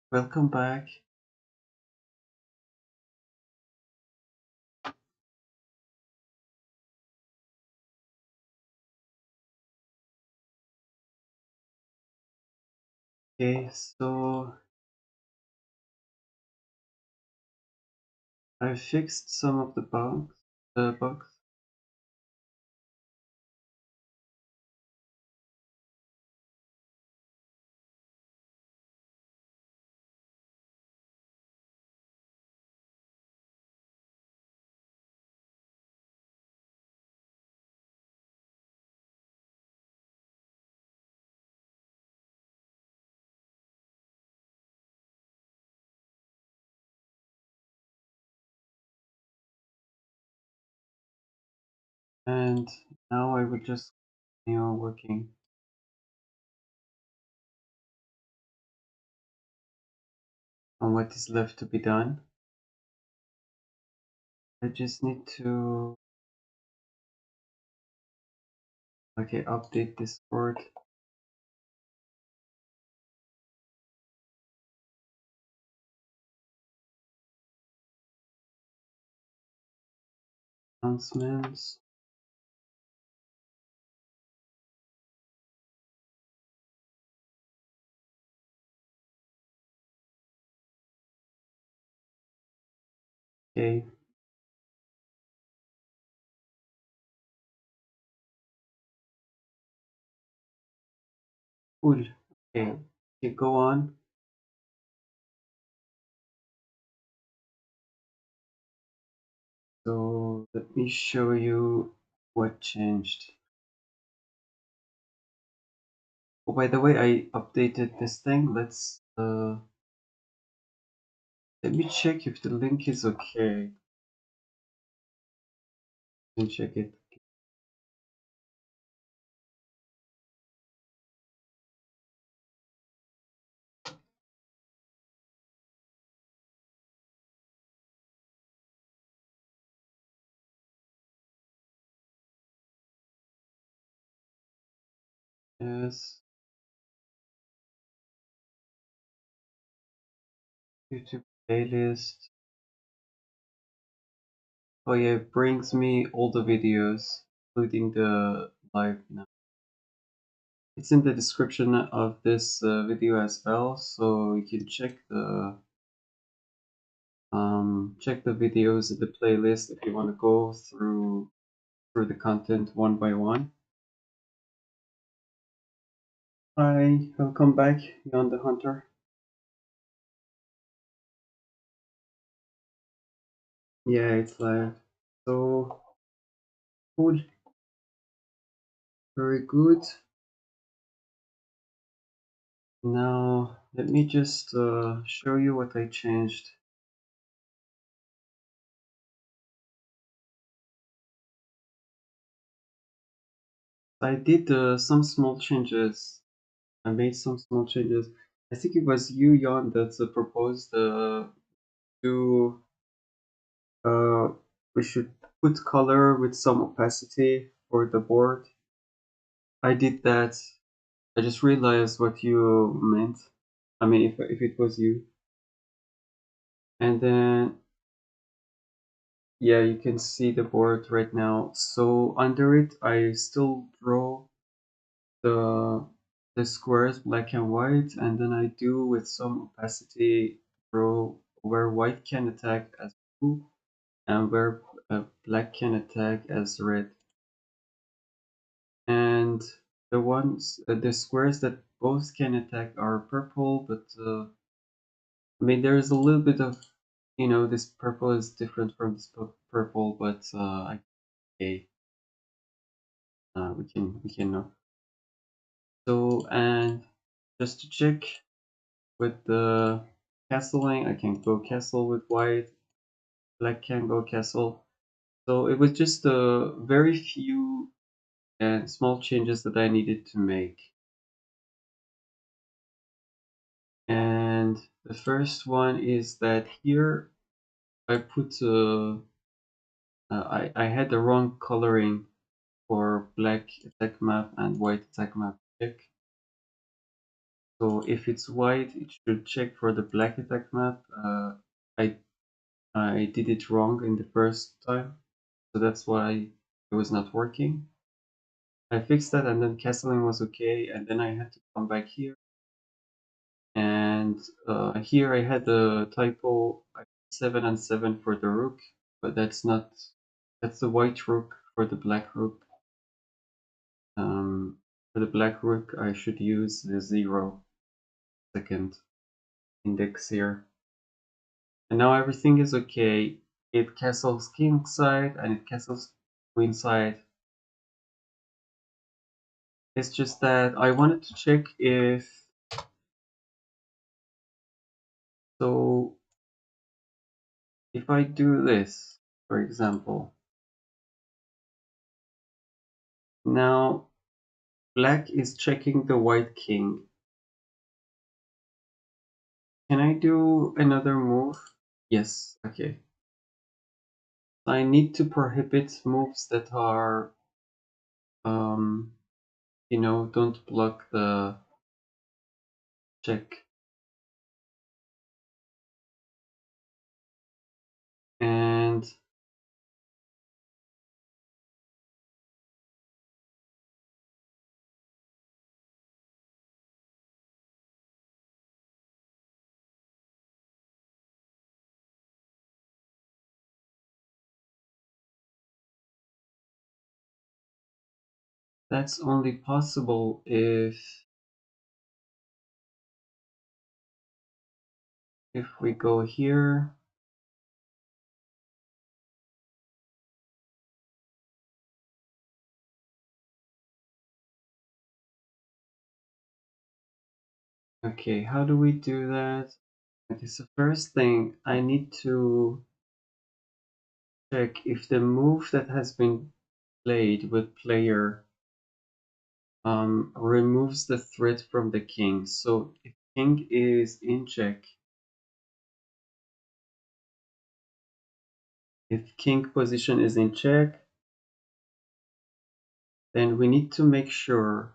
Welcome back. Okay, so I fixed some of the bugs. And now I will just continue working on what is left to be done. I just need to update this board. Announcements. Okay, cool. Okay, go on. So let me show you what changed. Oh, by the way, I updated this thing. Let me check if the link is okay. Let me check it. Yes. YouTube playlist. Oh yeah, it brings me all the videos, including the live now. It's in the description of this video as well, so you can check the videos in the playlist if you want to go through the content one by one. Hi, welcome back, Beyond the Hunter. Yeah, it's live. So cool, very good. Now let me just show you what I changed. I did some small changes. I made some small changes. I think it was you, Jan, that proposed to uh, we should put color with some opacity for the board. I did that. I just realized what you meant. I mean, if it was you, and then yeah, you can see the board right now. So under it, I still draw the the squares black and white, and then I do with some opacity draw where white can attack as blue and where black can attack as red. And the squares that both can attack are purple, but I mean there is a little bit of, this purple is different from this purple, but okay, we can know. So, and just to check with the castling, I can go castle with white, black can go castle. So it was just a very few and small changes that I needed to make. And the first one is that here I put I had the wrong coloring for black attack map and white attack map check. So if it's white, it should check for the black attack map. I I did it wrong in the first time, so that's why it was not working. I fixed that, and then castling was okay, and then I had to come back here. And here I had a typo, 7 and 7 for the rook, but that's not, that's the white rook for the black rook. For the black rook, I should use the 0 second index here. And now everything is okay. It castles king side and it castles queen side. It's just that I wanted to check if, so if I do this, for example, now black is checking the white king. Can I do another move? Yes, okay. I need to prohibit moves that are, you know, don't block the check. And that's only possible if we go here. Okay, how do we do that? Okay, so first thing, I need to check if the move that has been played with player removes the threat from the king. So if king is in check, if king position is in check, then we need to make sure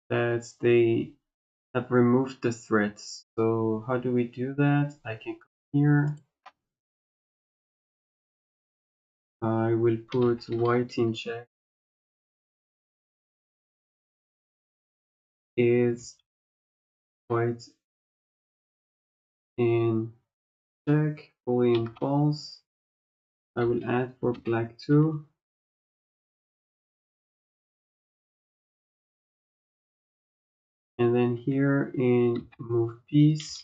that they have removed the threats. So how do we do that? I can come here. I will put white in check. Is white in check, boolean false. I will add for black too. And then here in move piece,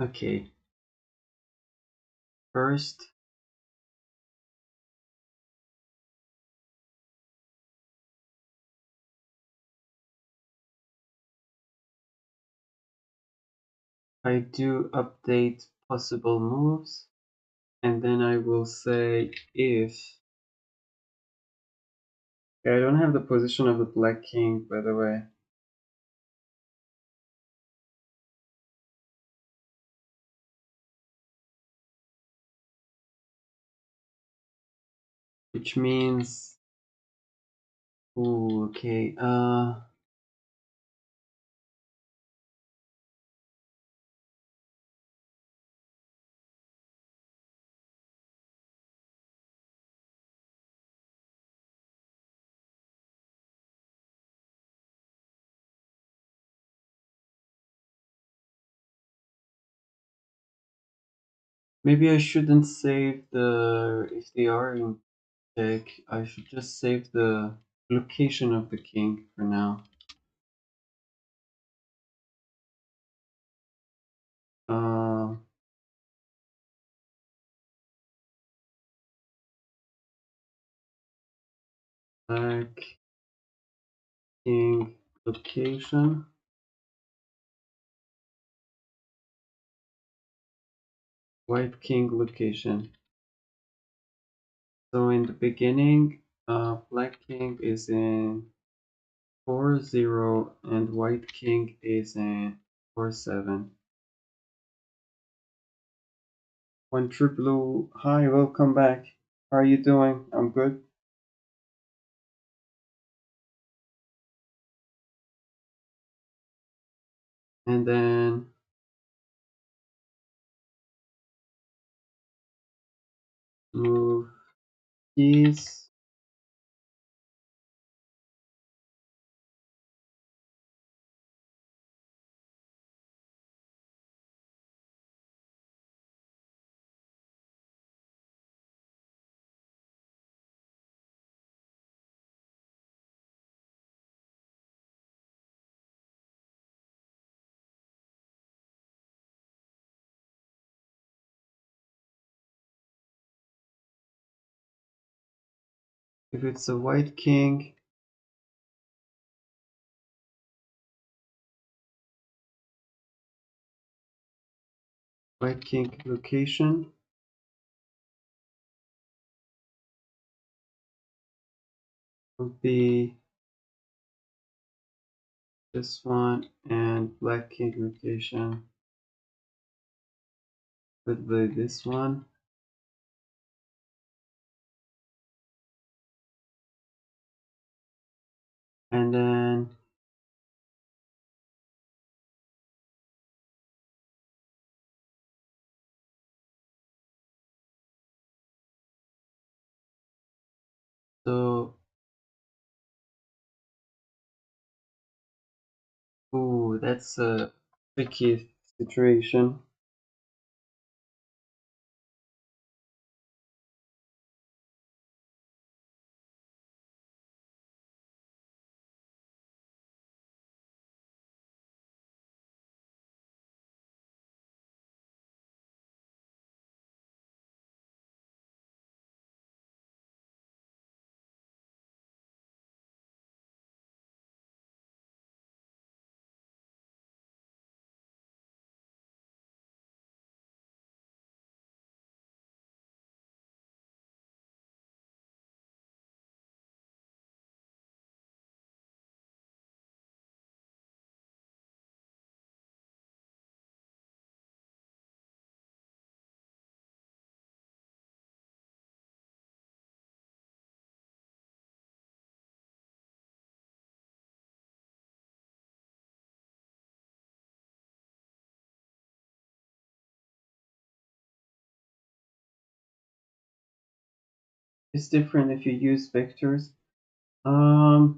okay, first I do update possible moves, and then I will say if, okay, I don't have the position of the black king, by the way. Which means, ooh, okay, maybe I shouldn't save the, if they are in check, I should just save the location of the king for now. Uh, Black king location. White king location. So in the beginning, black king is in 4-0 and white king is in 4-7. One true blue. Hi, welcome back. How are you doing? I'm good. And then move keys. If it's a white king, white king location would be this one, and black king location would be this one. And then so, ooh, that's a tricky situation. It's different if you use vectors. I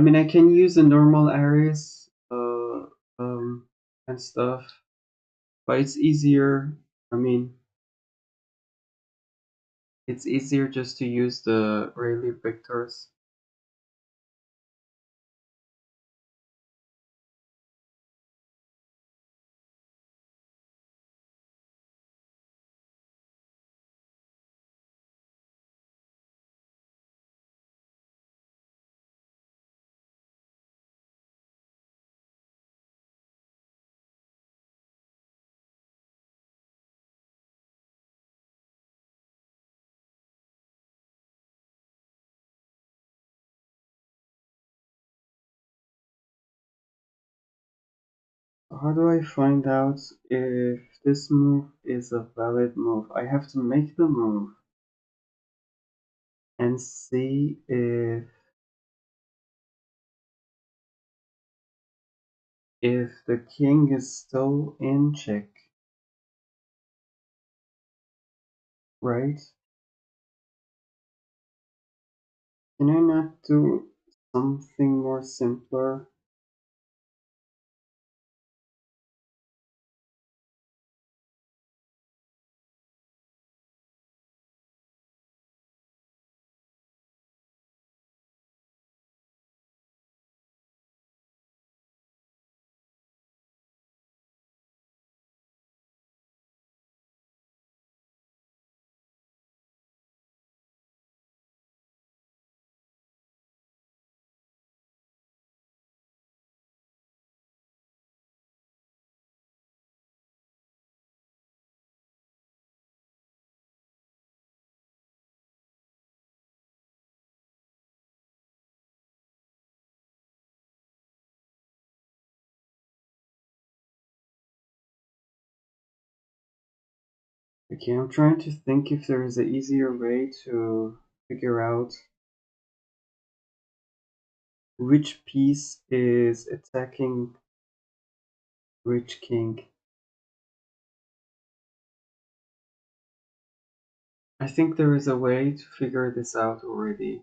mean, I can use the normal arrays and stuff, but it's easier. I mean, it's easier just to use the Raylib vectors. How do I find out if this move is a valid move? I have to make the move and see if the king is still in check, right? Can I not do something more simpler? Okay, I'm trying to think if there is an easier way to figure out which piece is attacking which king. I think there is a way to figure this out already.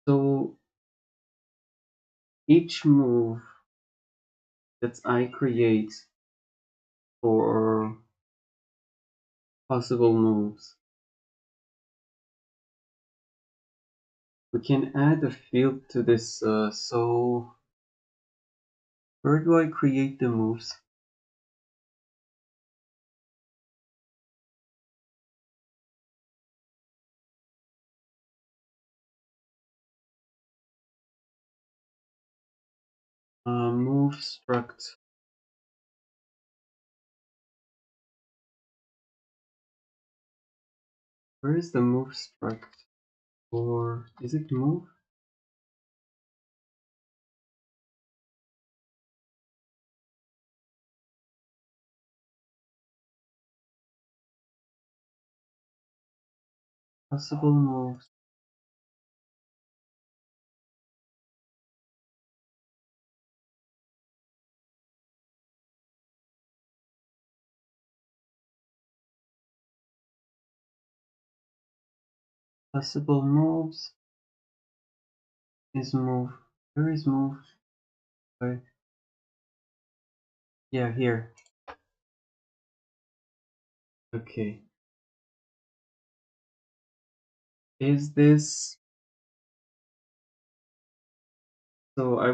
So each move that I create for possible moves, we can add a field to this. So where do I create the moves? Move struct. Where is the move struct? Or is it move? Possible moves. Possible moves is move. Where is move? Wait. Yeah, here. Okay. Is this... So I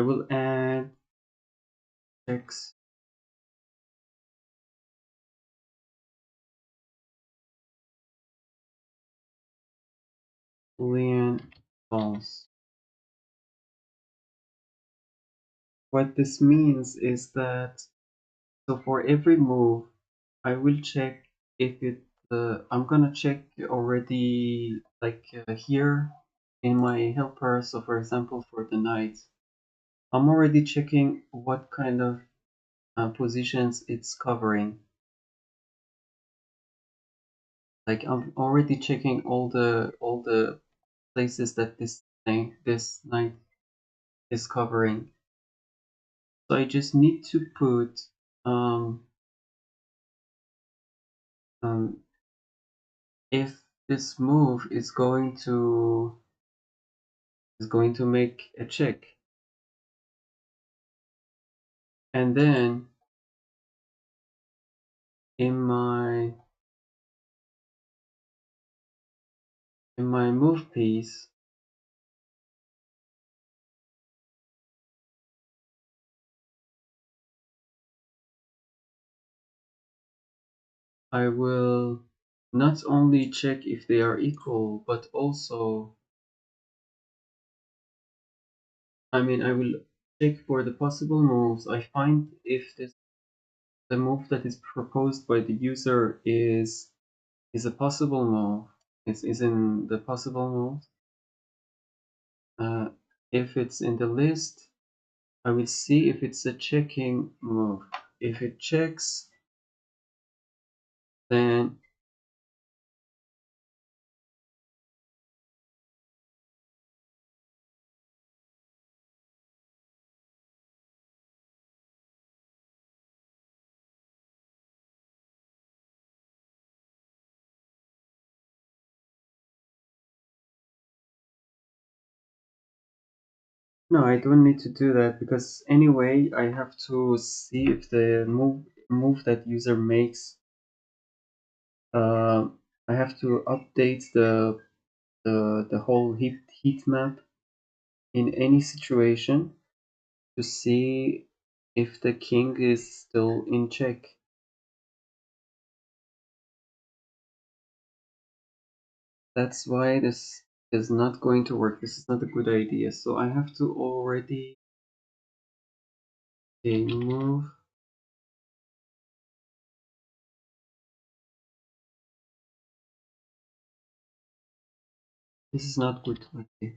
will add checks boolean false. What this means is that, so for every move, I will check if it, I'm gonna check already, like here in my helper. So for example, for the knight, I'm already checking what kind of positions it's covering. Like I'm already checking all the places that this knight is covering. So I just need to put um, um, if this move is going to make a check, and then in my move piece, I will not only check if they are equal, but also, I mean, I will check for the possible moves. I find if the move that is proposed by the user is a possible move. Is in the possible moves. If it's in the list, I will see if it's a checking move. If it checks, then no, I don't need to do that, because anyway, I have to see if the move that user makes. Uh, I have to update the whole heat map in any situation to see if the king is still in check. That's why this is not going to work. This is not a good idea. So I have to already move. This is not good. Okay.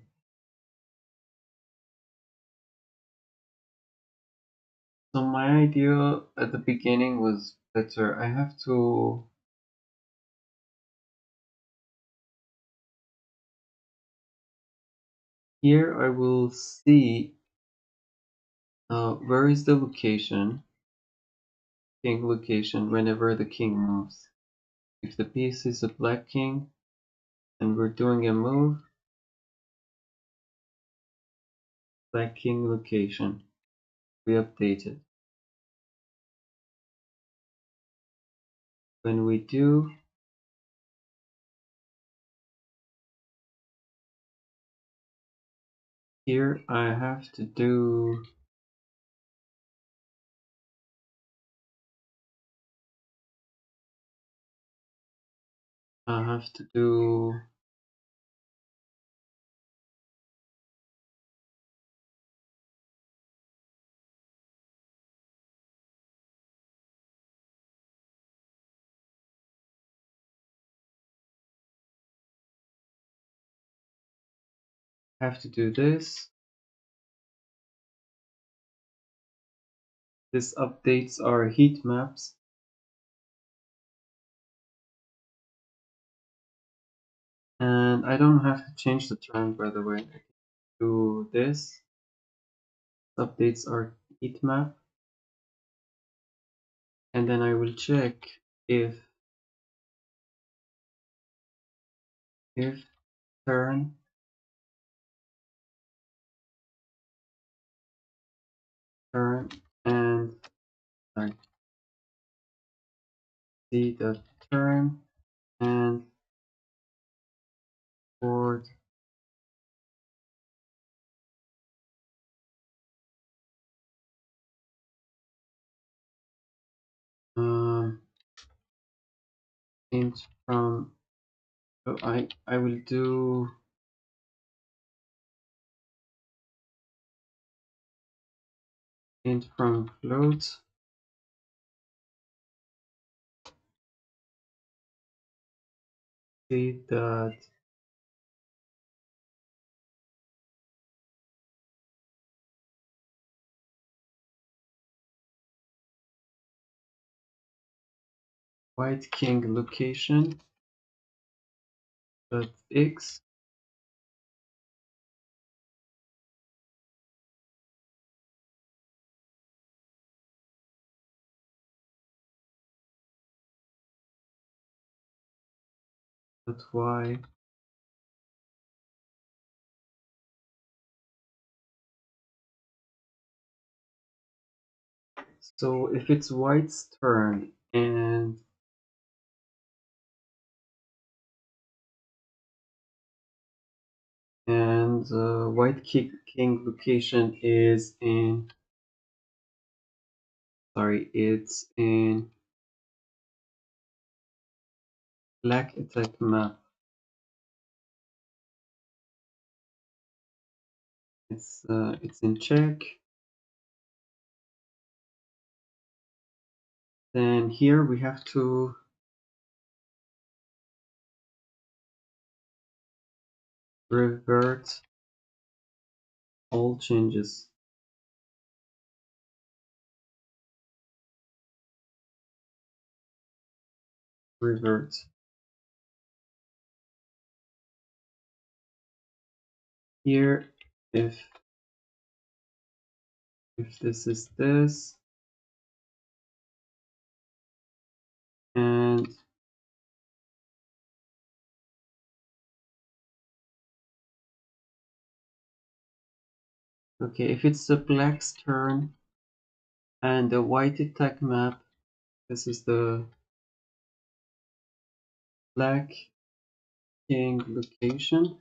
So my idea at the beginning was better. I have to here I will see where is the location, king location, whenever the king moves. If the piece is a black king and we're doing a move, black king location, we update it. When we do, here I have to do I have to do this. This updates our heat maps. And I don't have to change the turn, by the way. I can do this. Updates our heat map. And then I will check if turn and sorry, see the turn and board int from so I will do int from float see that white king location dot x dot y. So if it's white's turn and white king location is in it's in black attack map. It's in check. Then here we have to revert all changes. Revert. Here, if this is this, and okay, if it's the black's turn and the white attack map, this is the black king location.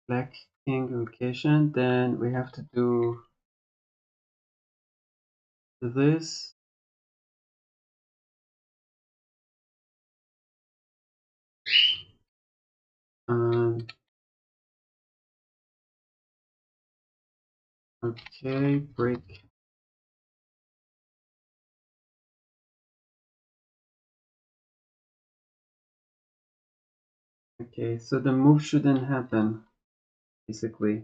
Black king location, then we have to do this. Um, Okay, break. Okay, so the move shouldn't happen, basically.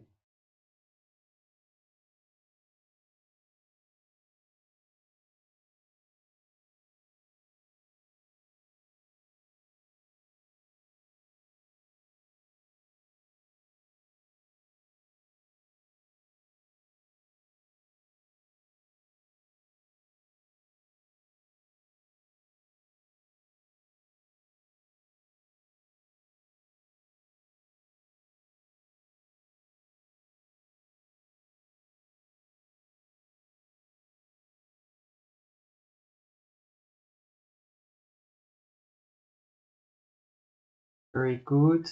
Very good.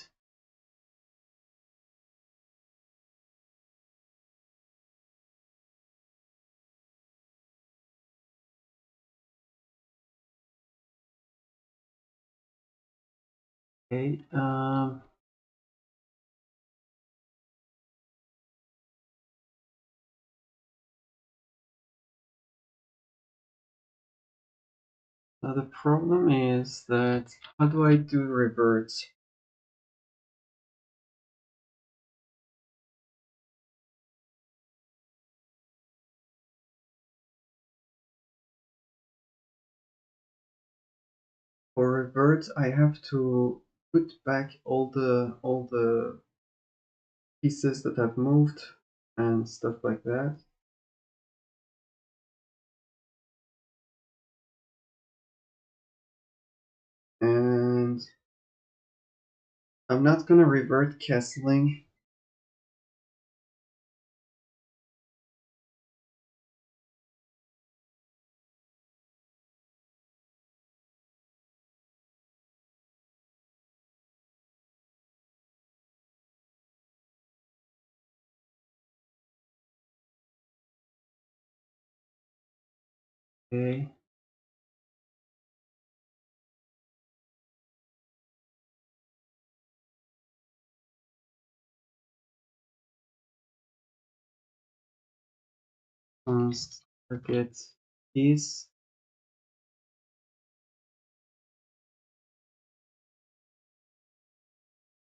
Okay, now the problem is that how do I do reverts? For reverts, I have to put back all the pieces that have moved and stuff like that. And I'm not gonna revert castling. Okay. Target piece.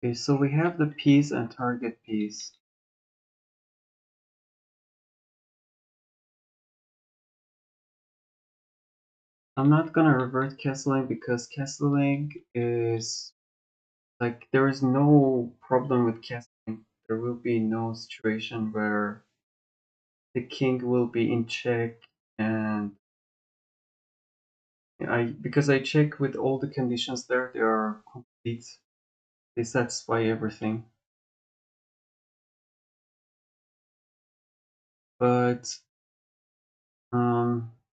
Okay, so we have the piece and target piece. I'm not gonna revert castling because castling is like there is no problem with castling. There will be no situation where the king will be in check, and because I check with all the conditions there, they are complete. They satisfy everything. But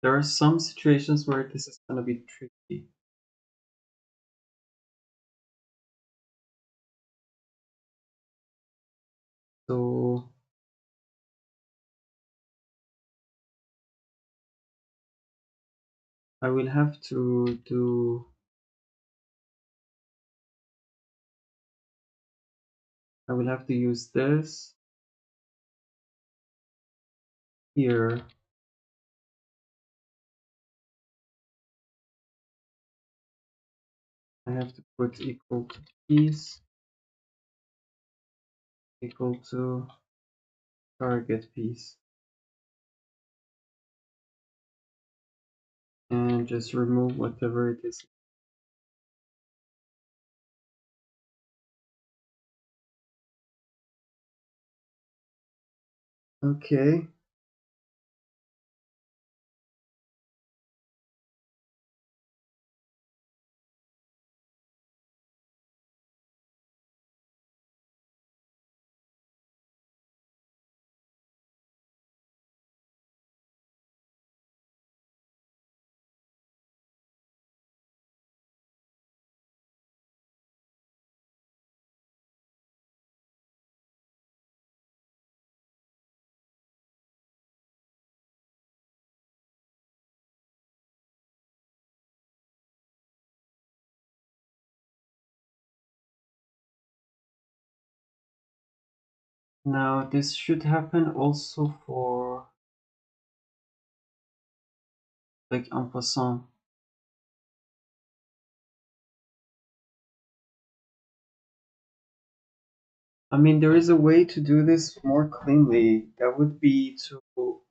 there are some situations where this is gonna be tricky. So I will have to do. I will have to use this here. I have to put equal to piece equal to target piece and just remove whatever it is. Okay. Now this should happen also for like en passant. I mean, there is a way to do this more cleanly. That would be to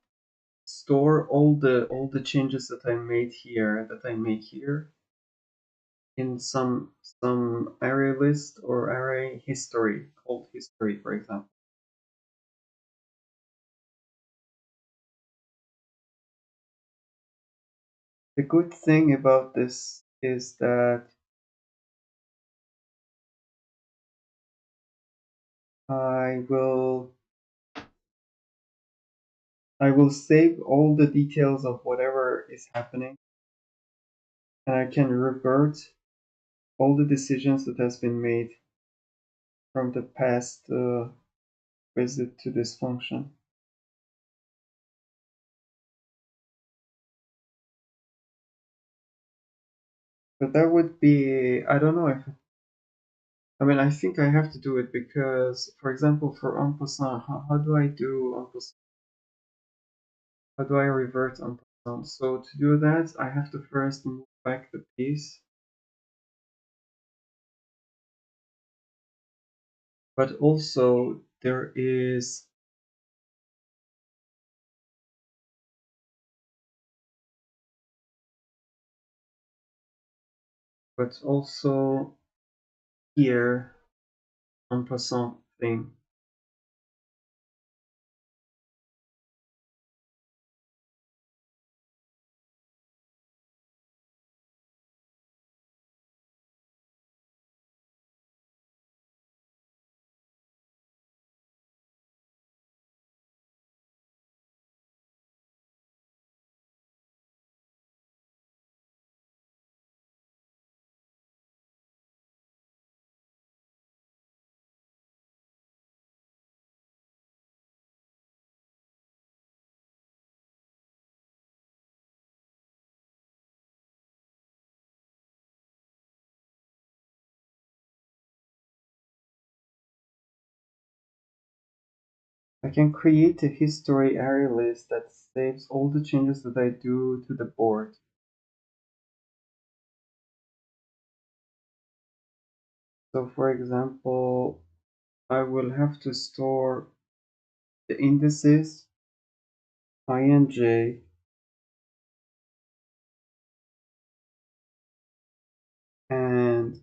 store all the changes that I made here, that I make here, in some array list or array history, called history, for example. The good thing about this is that I will I will save all the details of whatever is happening, and I can revert all the decisions that has been made from the past visit to this function. But that would be, I don't know if, I mean, I think I have to do it because, for example, for en passant, how do I do en passant? How do I revert en passant? So to do that, I have to first move back the piece. But also there is but also here en passant thing. I can create a history array list that saves all the changes that I do to the board. So for example, I will have to store the indices I and j and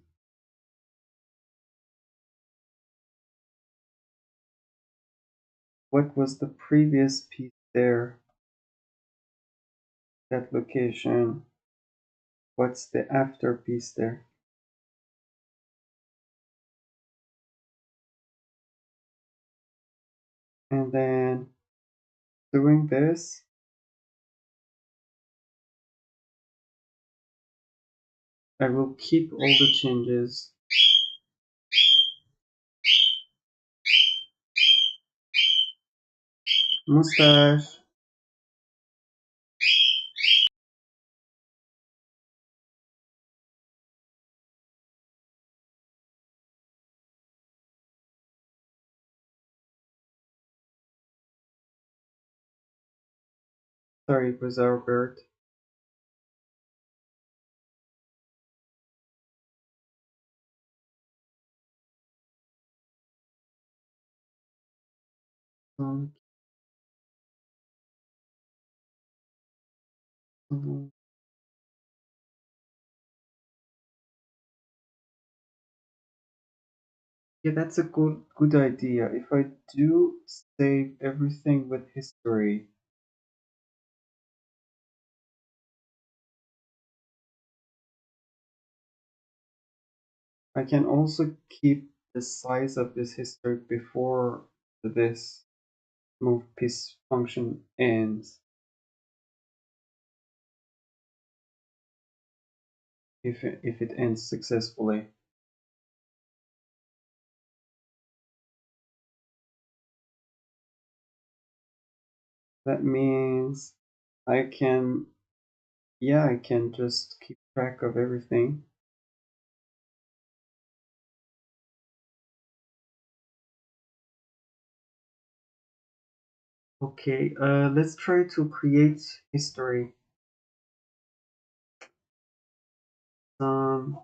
what was the previous piece there, that location, what's the after piece there. And then doing this, I will keep all the changes. Mustache. Sorry, it was our bird. Um, um, yeah, that's a good idea. If I do save everything with history, I can also keep the size of this history before this move piece function ends, if it ends successfully. That means I can, yeah, I can just keep track of everything. Okay, let's try to create history. Um,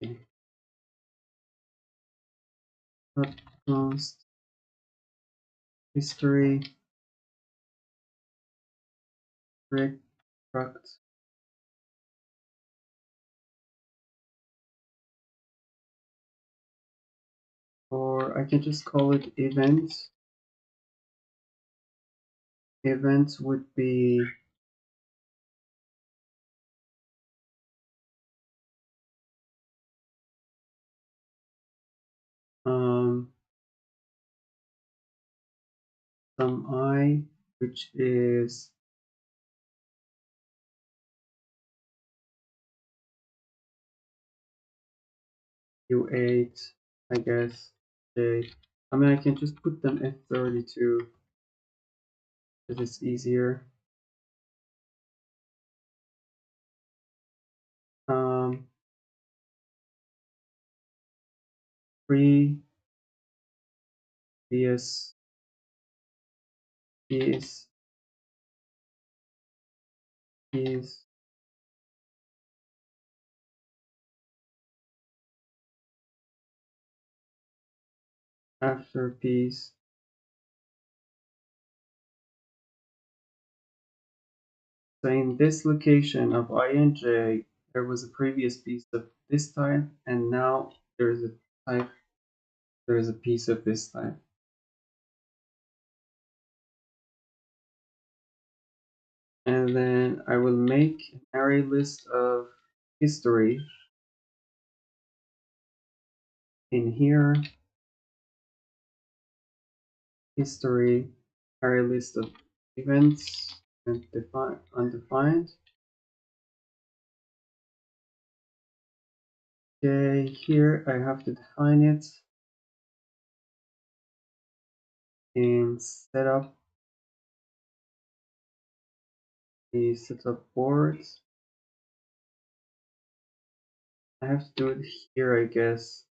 okay. Podcast history retract, or I can just call it event. Event would be some I, which is U8, I guess. J. I mean, I can just put them F32 because it's easier. Um, free vs is after piece. So in this location of I and J, there was a previous piece of this type, and now there is a type, there is a piece of this type. And then I will make an array list of history in here. History, array list of events, and define undefined. Okay, here I have to define it and set up the setup board. I have to do it here, I guess.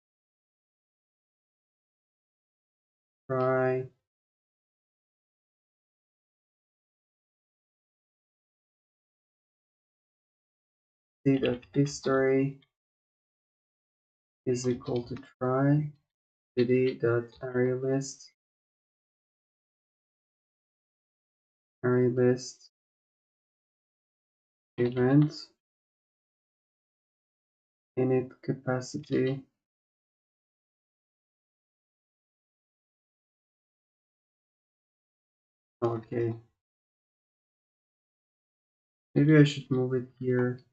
Try. See that history is equal to try cd.array list event init capacity. Okay, maybe I should move it here.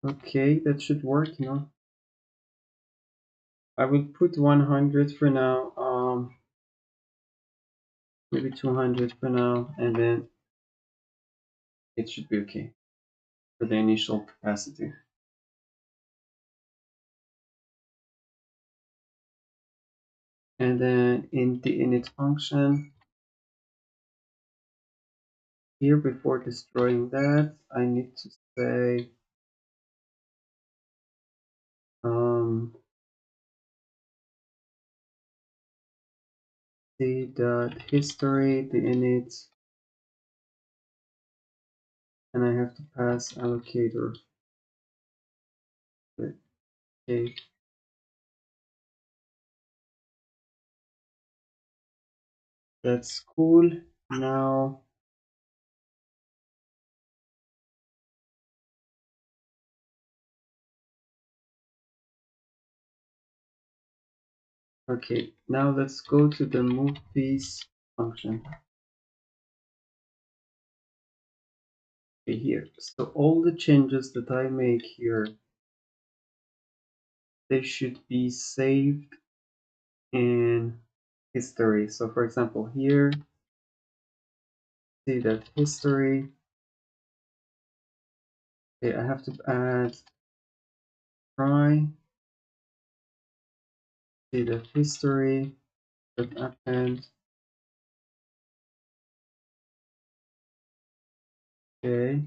Okay, that should work, you know. I will put 100 for now, maybe 200 for now, and then it should be okay for the initial capacity. And then in the init function, here before destroying that, I need to say c.history, the init, and I have to pass allocator. Okay. That's cool. Now okay, now let's go to the move piece function. Okay, here. So all the changes that I make here, they should be saved in history. So for example, here, see that history. Okay, I have to add try see the history that happened. Okay.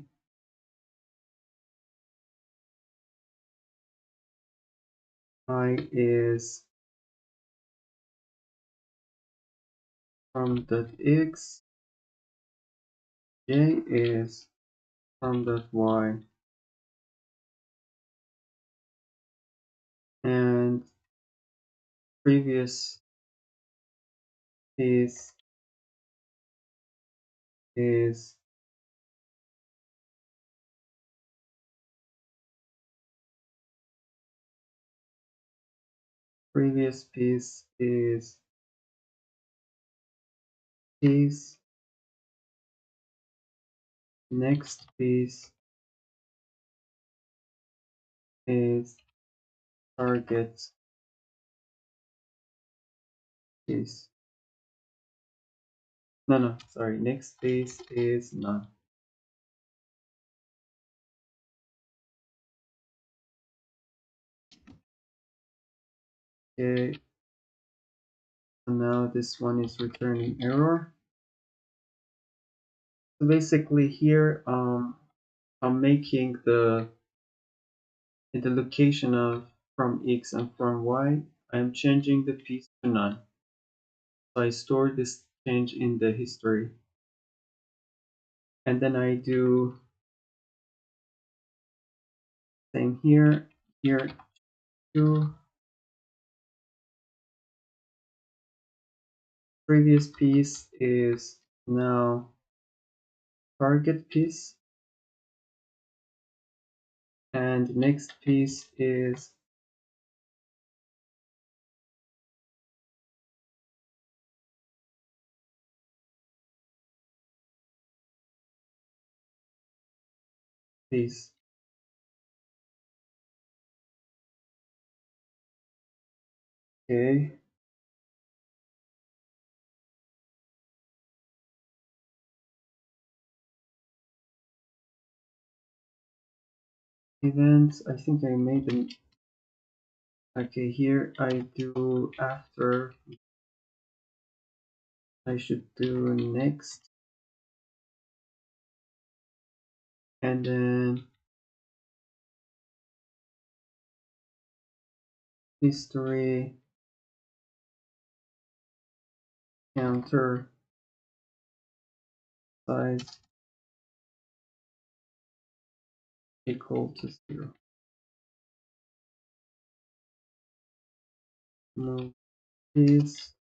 I is from dot x, j is from dot y, and previous piece is previous piece is piece, next piece is target piece. No, sorry, next piece is none. Okay, so now this one is returning error. So basically here, I'm making the in the location of from X and from Y, I'm changing the piece to none. So I store this change in the history. And then I do same here, here too. Previous piece is now target piece. And next piece is piece. Okay. Events, I think I made them. Okay, here I do after. I should do next. And then history counter size equal to 0. Move this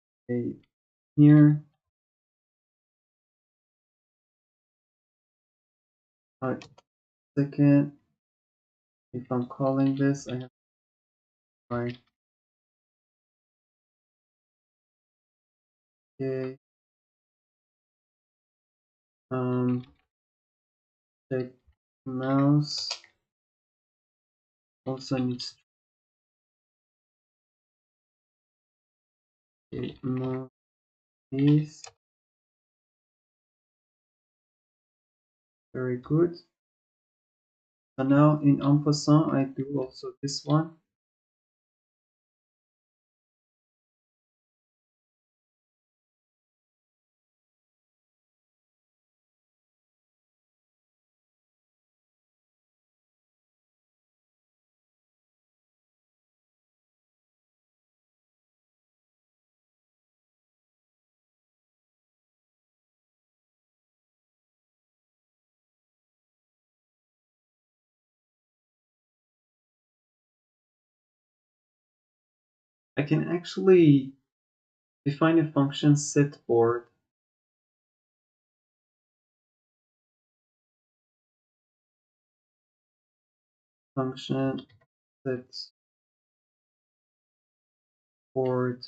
here. Second, if I'm calling this, I have to write okay. Check mouse also needs to move this. Very good. So now in en passant, I do also this one. I can actually define a function setBoard. Function setBoard.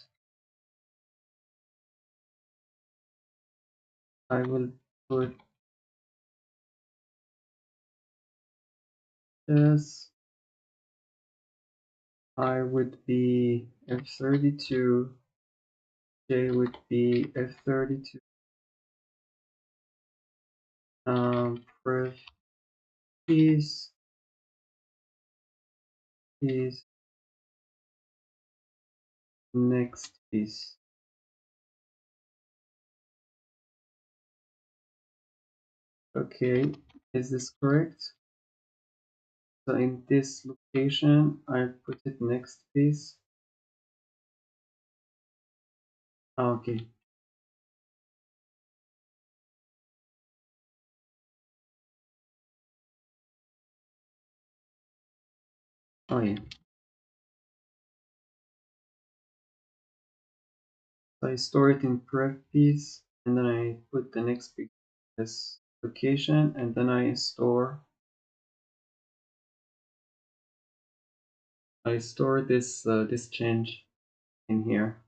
I will put this. I would be F32. J would be F32. Pref piece next piece. Okay, is this correct? So in this location, I put it next piece. Okay. Oh yeah. So I store it in pref piece, and then I put the next piece in this location, and then I store this change in here.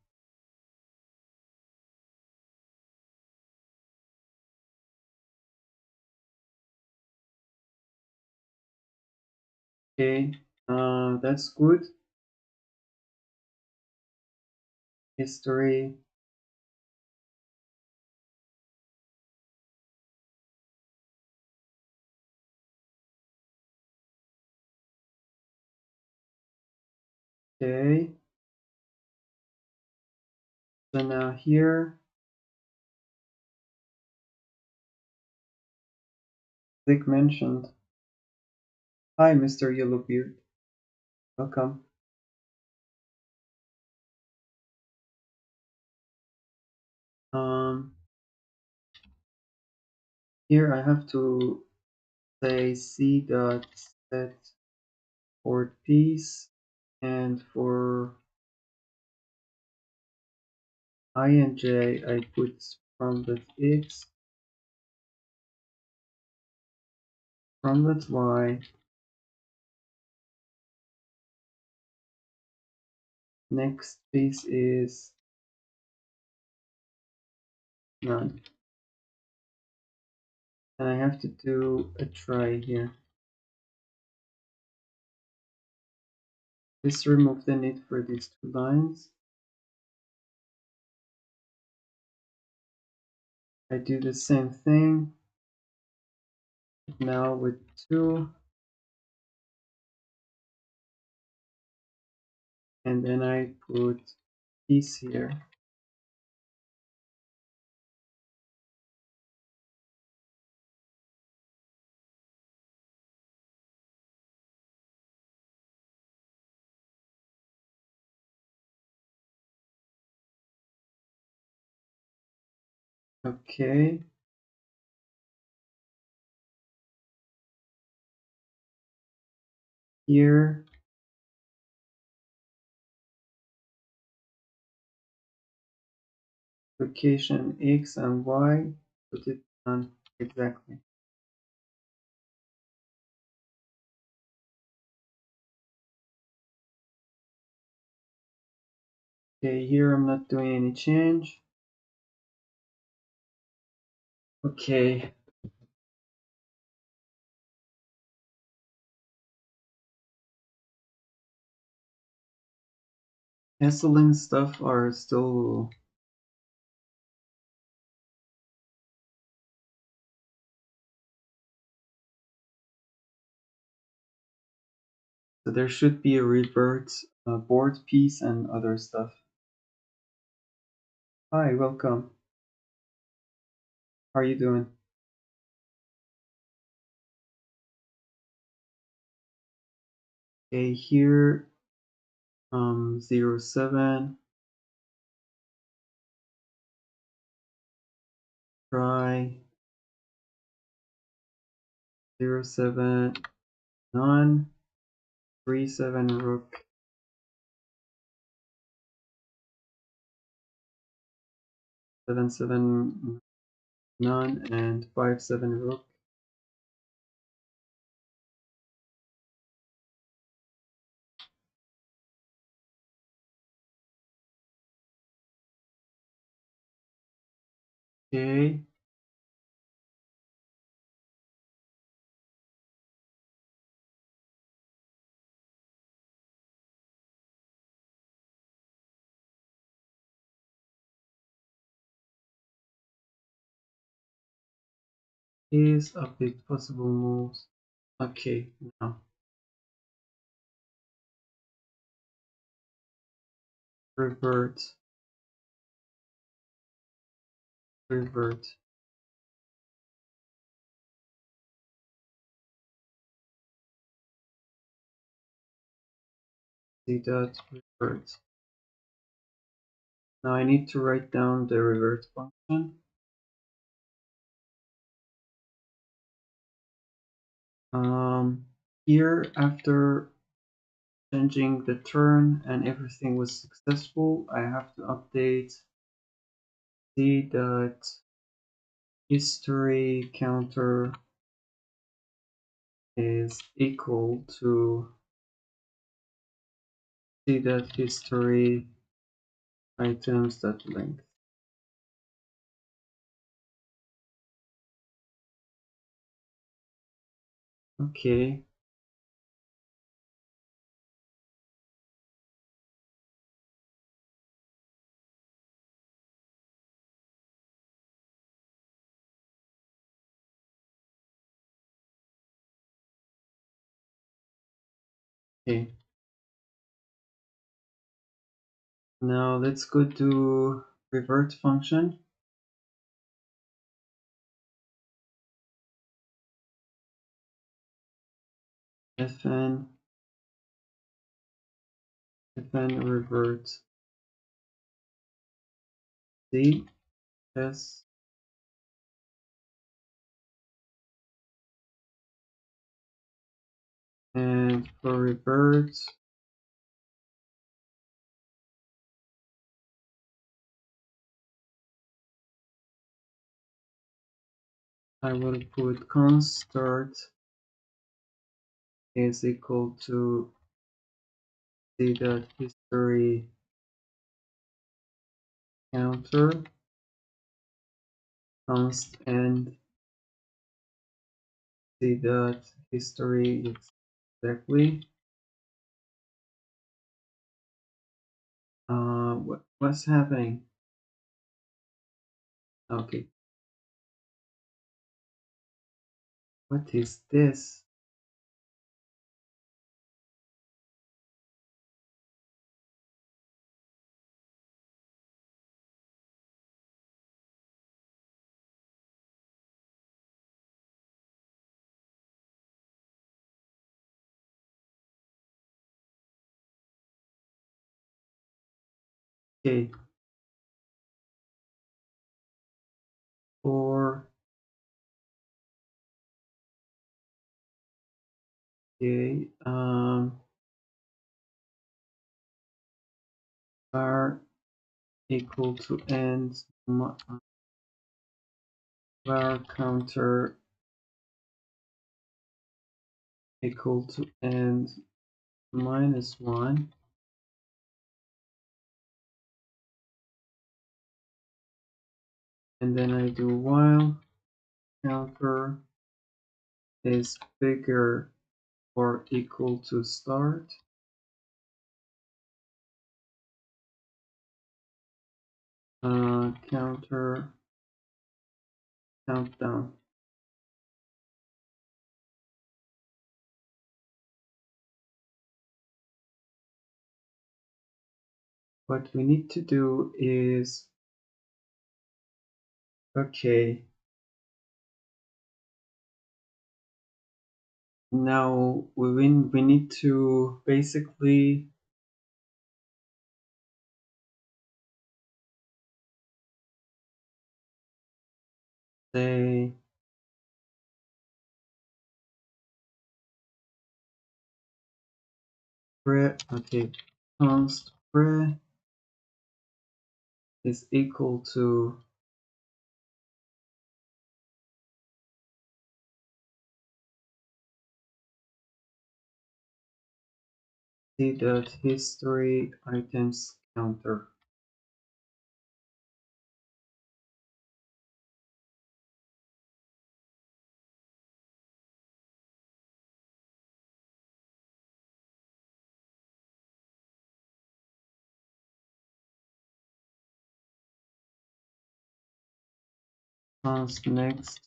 Okay, that's good. History. Okay. So now here, Zig mentioned. Hi, Mr. Yellowbeard. Welcome. Um, Here I have to say c dot set port piece, and for I and j I put from.x, from.y. Next piece is none. And I have to do a try here. Just remove the need for these two lines. I do the same thing now with 2, and then I put piece here. Okay. Here, location x and y, put it on exactly. Okay, here I'm not doing any change. Okay. Hassling stuff are still. So there should be a revert board piece and other stuff. Hi, welcome. How are you doing? Okay, here 07, try 07, none, 37 rook, 77 none, and 57 rook. Okay. Is a big possible moves. Okay, now. revert, revert. See that revert. Now I need to write down the revert function. Here, after changing the turn and everything was successful, I have to update see that history counter is equal to see that history items that length. Okay. Okay. Now let's go to revert function. fn revert c s and for revert I will put const start is equal to see that history counter const end see that history exactly. What's happening? Okay, what is this? Okay, for okay, var equal to end var counter equal to end -1, and then I do while counter is bigger or equal to start. Counter countdown. What we need to do is okay. Now we need to basically say okay, const pre is equal to see that history items counter. Const next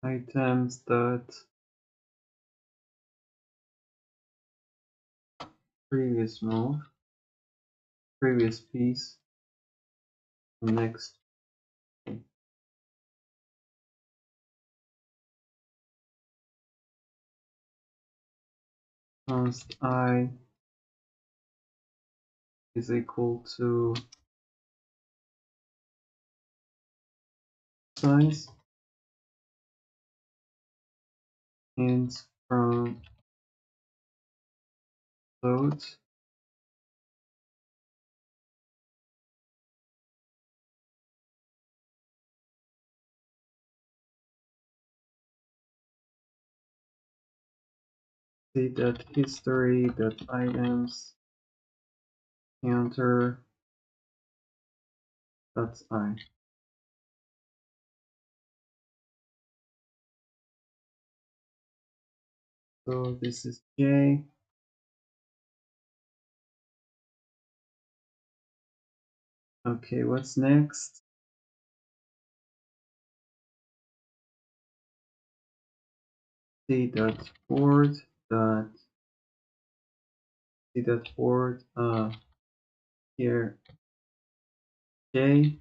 items dot previous move, previous piece, next. Const I is equal to size, and from float see that history that items counter that's I. So this is J. Okay, what's next? C dot board dot C dot board here J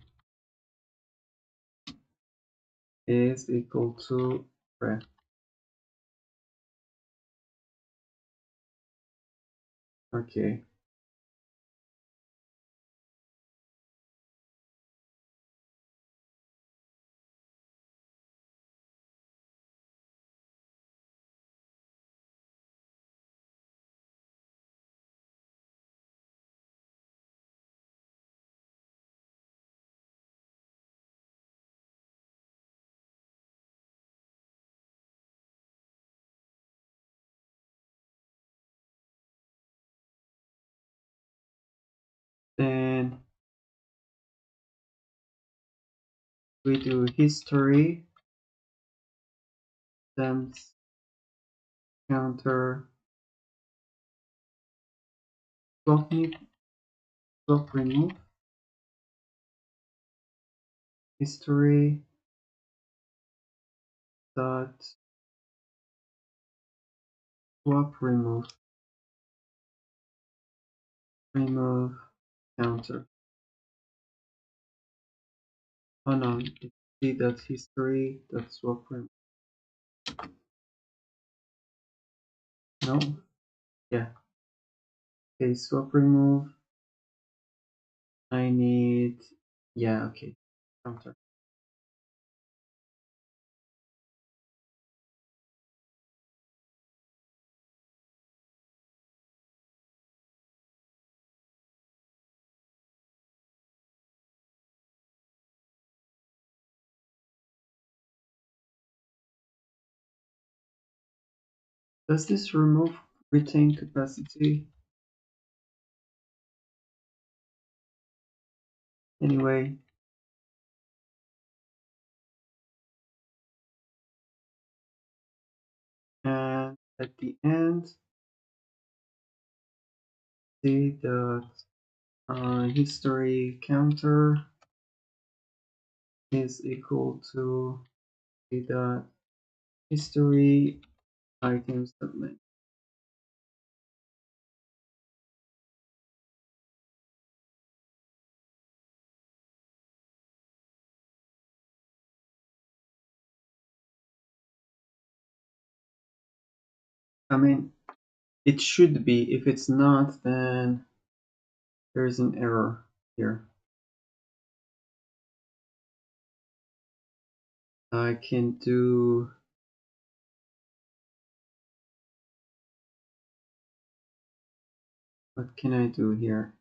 is equal to ref. Okay. Then we do history, items counter swap remove history dot swap remove counter. Oh no, it's C dot history dot swap remove. No, yeah. Okay, swap remove. I need, yeah, okay, counter. Does this remove retain capacity? Anyway, and at the end, see the history counter is equal to the history items submit. I mean, it should be. If it's not, then there's an error here. I can do what can I do here?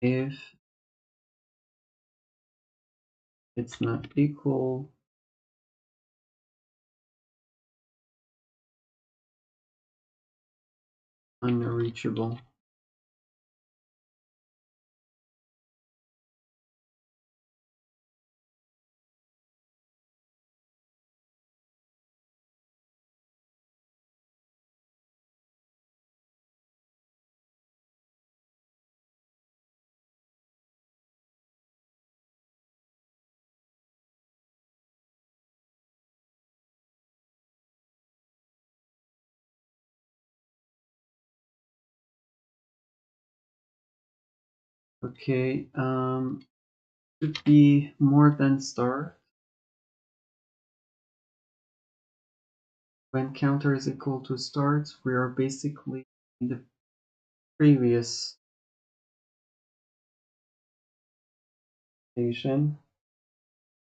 If it's not equal, unreachable. Okay, should be more than star. When counter is equal to start, we are basically in the previous location,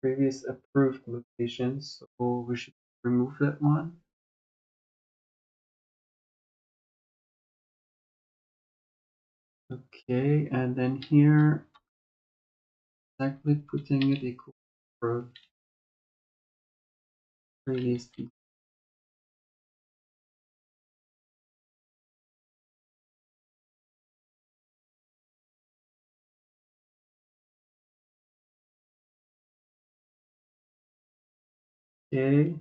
previous approved location, so we should remove that one. Okay, and then here, exactly putting it equal to previous. Okay.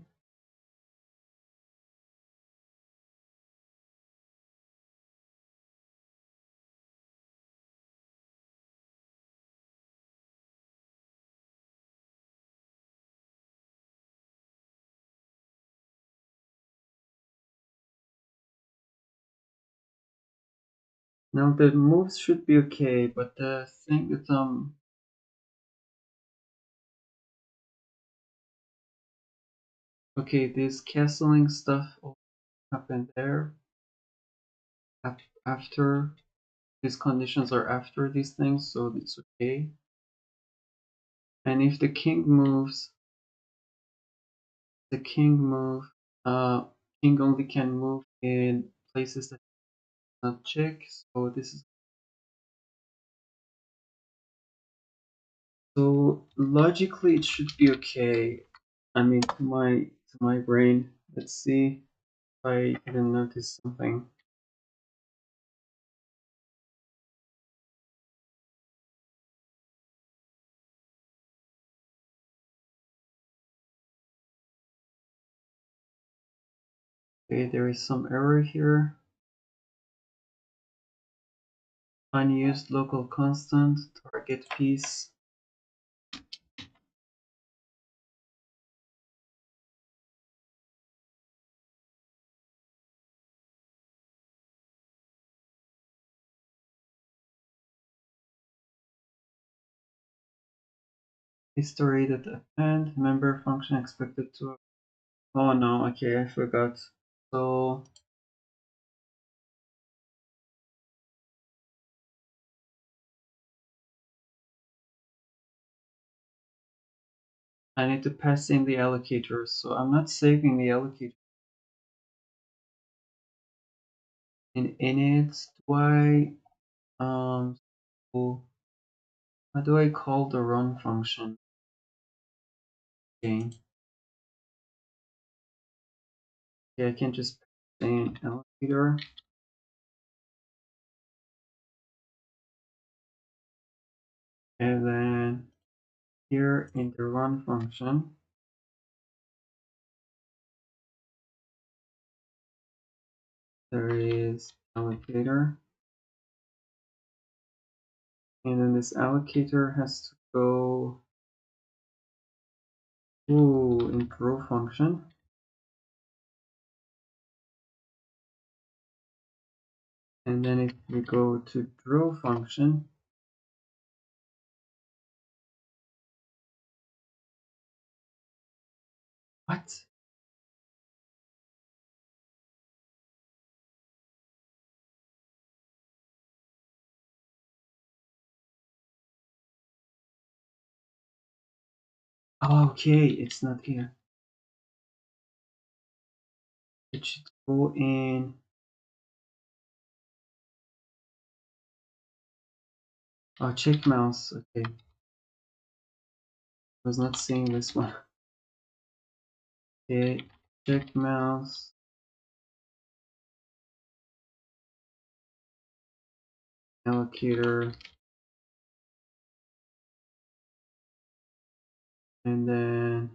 Now the moves should be okay, but the thing is okay, this castling stuff will happen there after these conditions are after these things, so it's okay. And if the king moves, the king move, king only can move in places that not check. So this is so logically it should be okay. I mean, to my brain. Let's see if I even notice something. Okay, there is some error here. Unused local constant, target piece. History that append, member function expected to. Oh no, okay, I forgot. So I need to pass in the allocator, so I'm not saving the allocator in init. Do I so how do I call the run function? Okay. Yeah, I can just pass in allocator. And then here in the run function, there is allocator. And then this allocator has to go into row function. And then if we go to draw function, what? Oh, okay, it's not here. It should go in. Oh, check mouse. Okay, I was not seeing this one. Okay, check mouse. Allocator. And then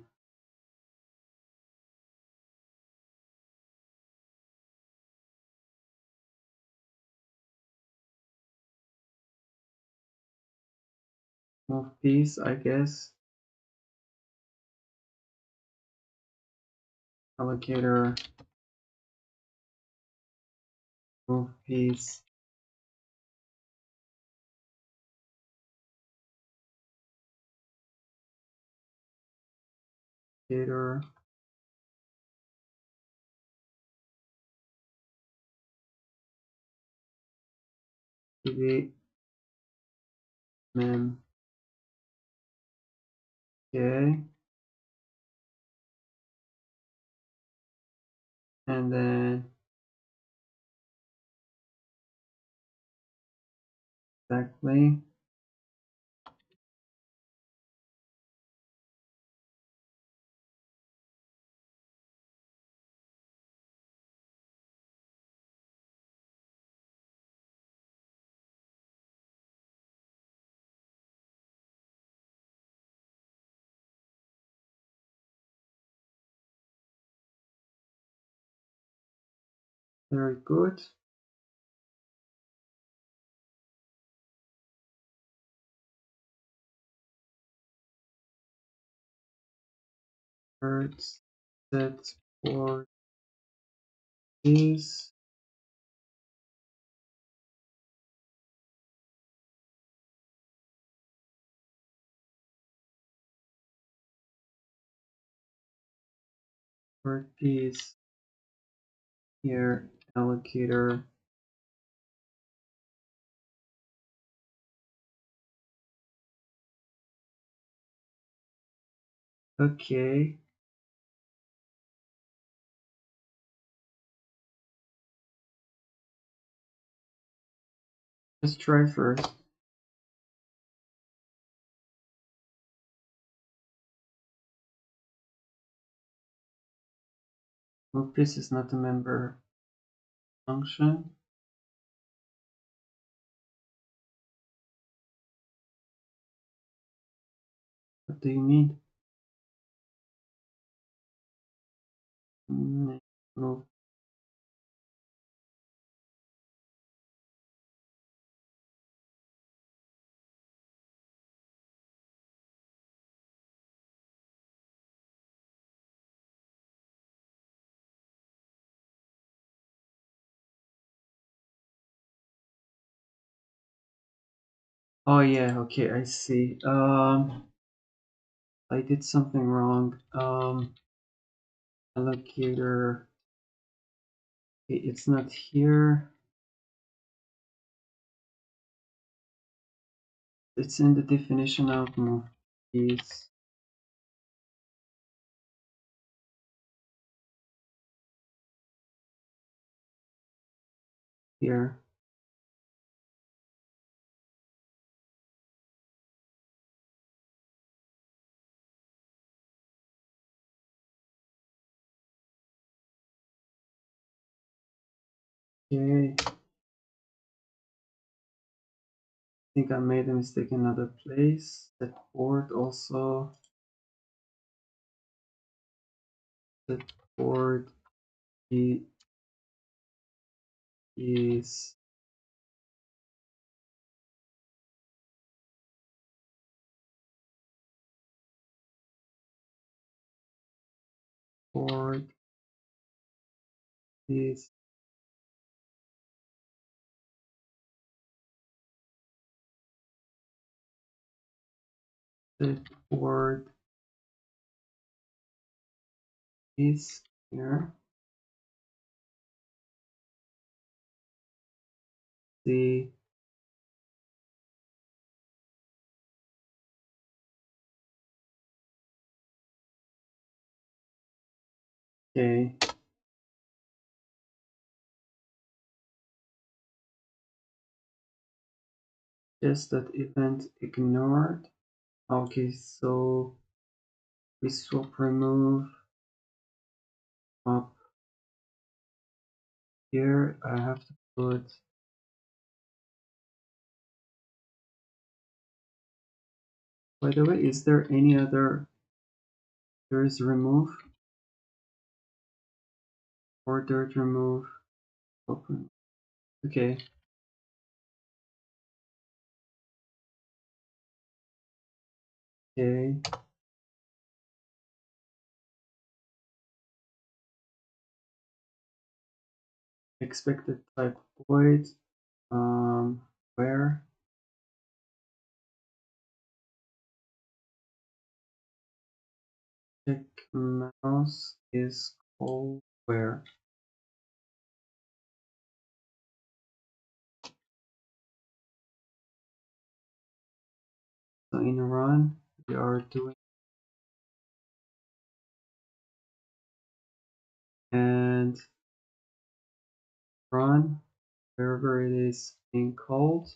move piece, I guess. Allocator. Move piece. allocator, TV, mem, okay, and then exactly. Very good. First set for this. For this here, allocator. Okay. Let's try first. Move piece is not a member function. What do you mean? Move. Oh yeah, okay, I see. I did something wrong. Allocator. Okay, it's not here. It's in the definition of move piece. Here. Okay. I think I made a mistake in another place. That board also. That board is board is that board is here. The okay. Just that event ignored. Okay, so we swap remove up here. I have to put, by the way, is there any other, there is remove, ordered remove, open. Okay, okay. Expected type void, where, check mouse is called where? So in run, we are doing and run wherever it is being called.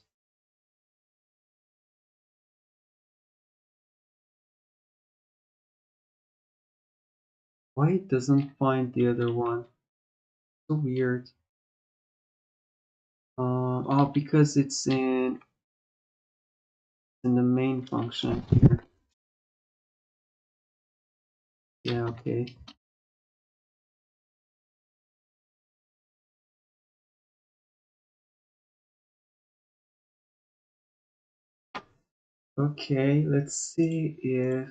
Why it doesn't find the other one? So weird. Oh, because it's in the main function here. Yeah, okay. Okay, let's see if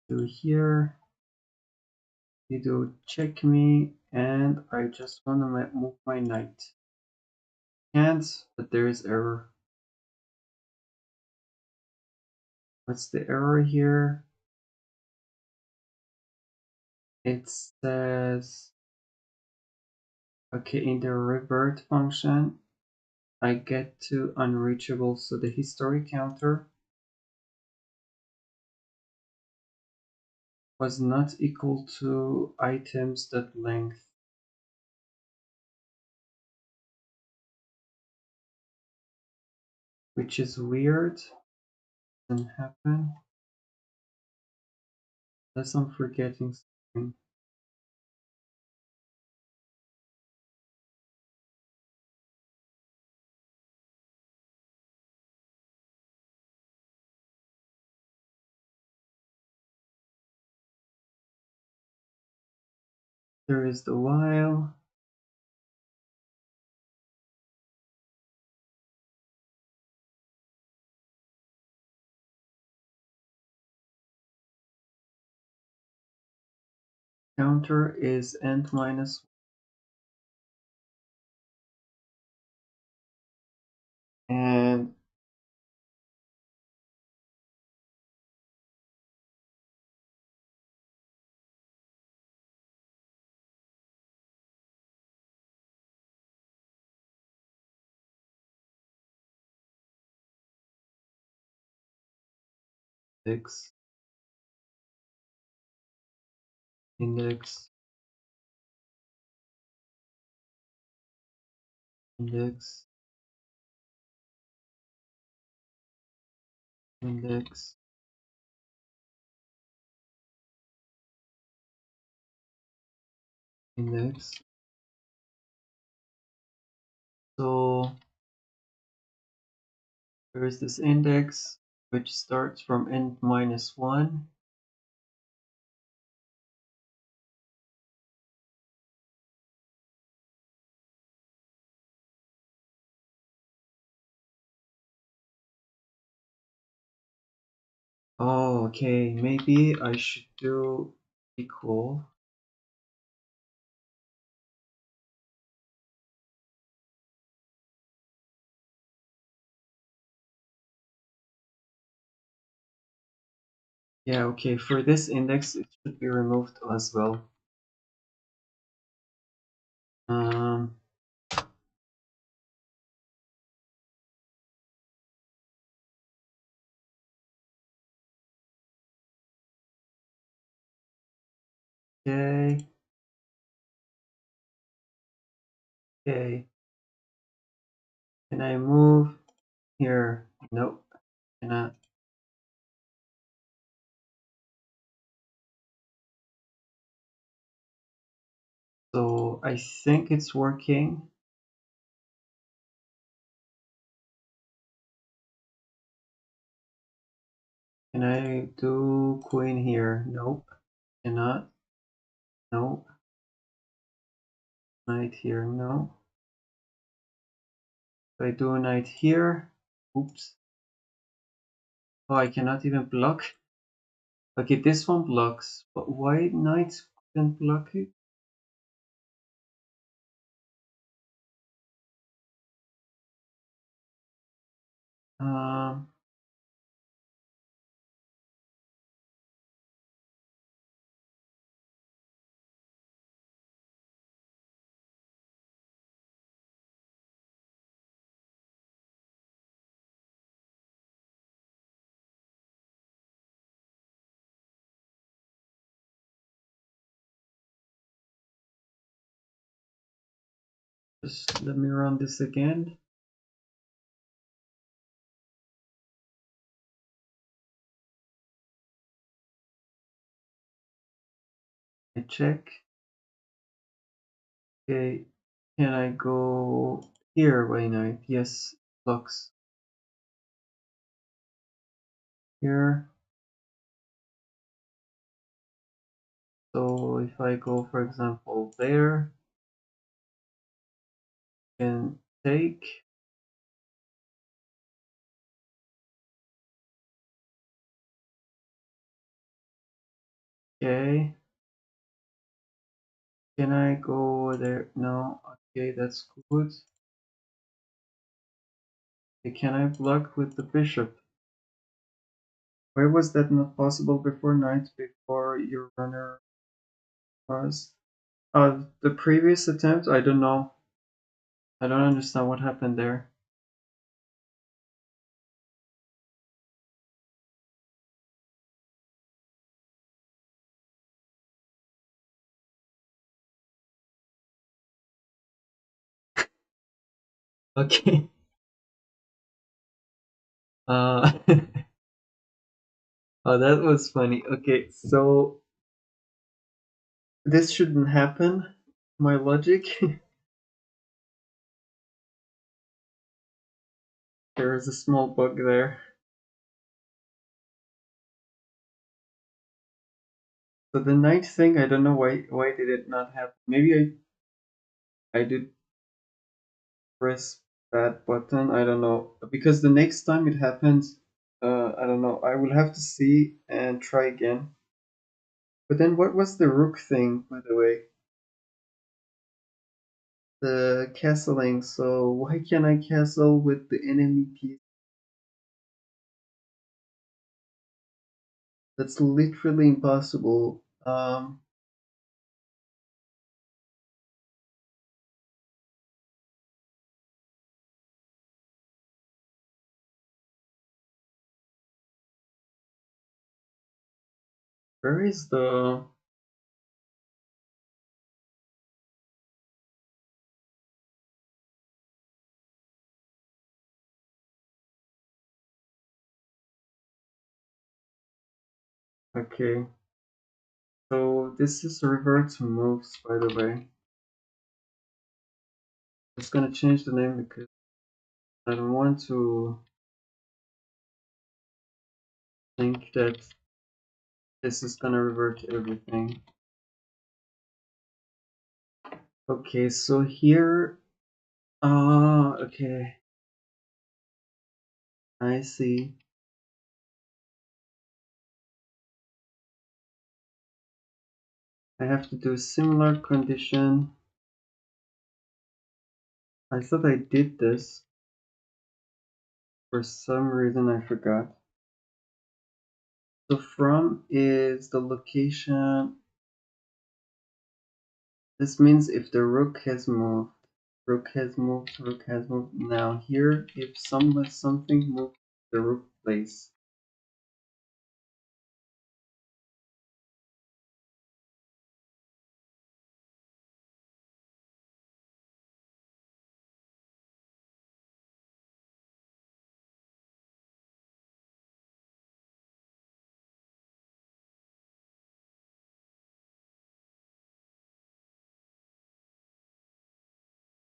do here. You do check me, and I just want to move my knight. Can't, but there is error. What's the error here? It says, okay, in the revert function, I get to unreachable, so the history counter was not equal to items.length. Which is weird. Doesn't happen. Unless I'm forgetting something. There is the while. Counter is end minus and index, index, index, index, index. So there is this index which starts from end minus 1. Oh, okay, maybe I should do equal. Yeah, okay, for this index it should be removed as well. Um, okay, okay. Can I move here? Nope, cannot. So I think it's working. Can I do queen here? Nope, cannot. Nope. Knight here, no. If I do a knight here, oops. Oh, I cannot even block. Okay, this one blocks, but why knight couldn't block it? Um, just let me run this again. I check. Okay, can I go here? Why not? Yes, blocks here. So if I go, for example, there, can take. Okay. Can I go there? No. Okay, that's good. Okay, can I block with the bishop? Why was that not possible before knight, before your runner was? The previous attempt, I don't know. I don't understand what happened there. Okay. Uh, oh, that was funny. Okay, so this shouldn't happen. My logic. There is a small bug there. So the knight thing, I don't know why did it not happen. Maybe I did press that button. I don't know, because the next time it happens, I don't know. I will have to see and try again. But then, what was the rook thing, by the way? The castling. So why can't I castle with the enemy piece? That's literally impossible. Where is the? Okay. So this is revert moves, by the way. Just gonna change the name because I don't want to think that this is gonna revert everything. Okay, so here, okay, I see. I have to do a similar condition. I thought I did this. For some reason I forgot. So from is the location. This means if the rook has moved, rook has moved, rook has moved. Now here, if something moved the rook place.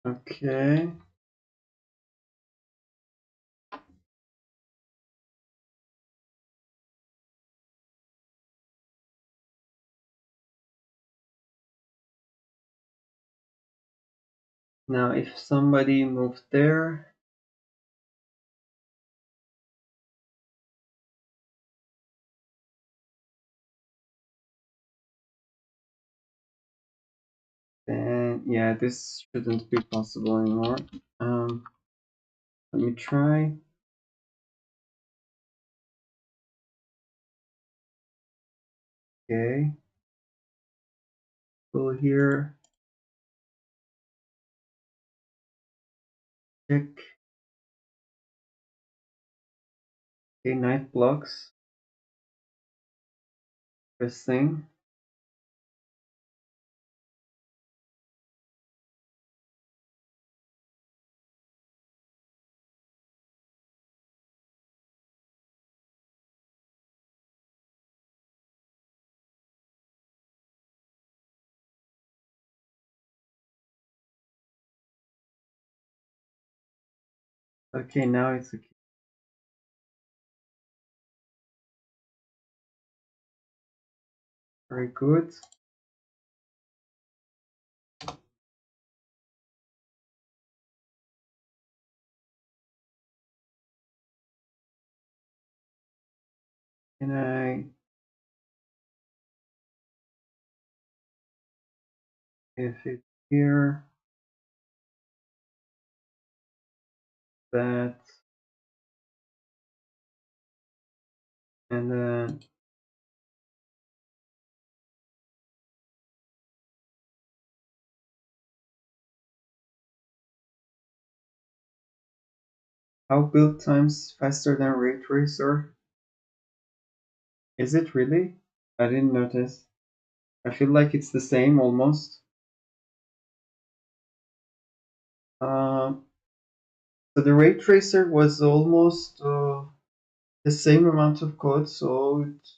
Okay. Now if somebody moved there, then yeah, this shouldn't be possible anymore. Let me try. Okay. Go here. Check. Okay, night blocks. Interesting. Okay, now it's okay. Very good. Can I if it here that and then how build times faster than ray tracer? Is it really? I didn't notice. I feel like it's the same almost. Um, so the ray tracer was almost the same amount of code, so it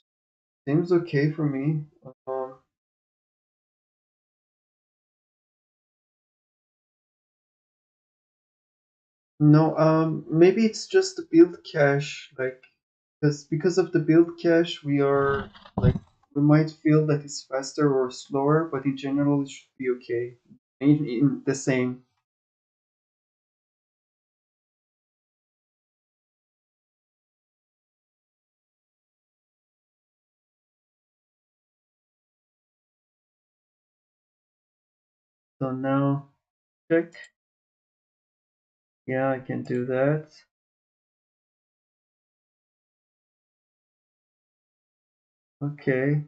seems okay for me. No, maybe it's just the build cache, like because of the build cache, we are like we might feel that it's faster or slower, but in general, it should be okay. In the same. So now check. Yeah, I can do that. Okay,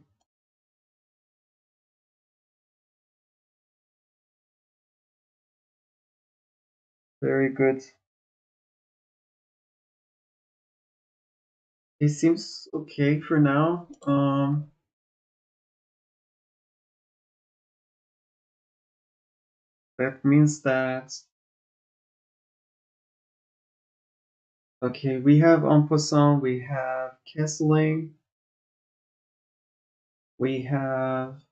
very good. It seems okay for now. That means that okay, we have en passant, we have castling, we have.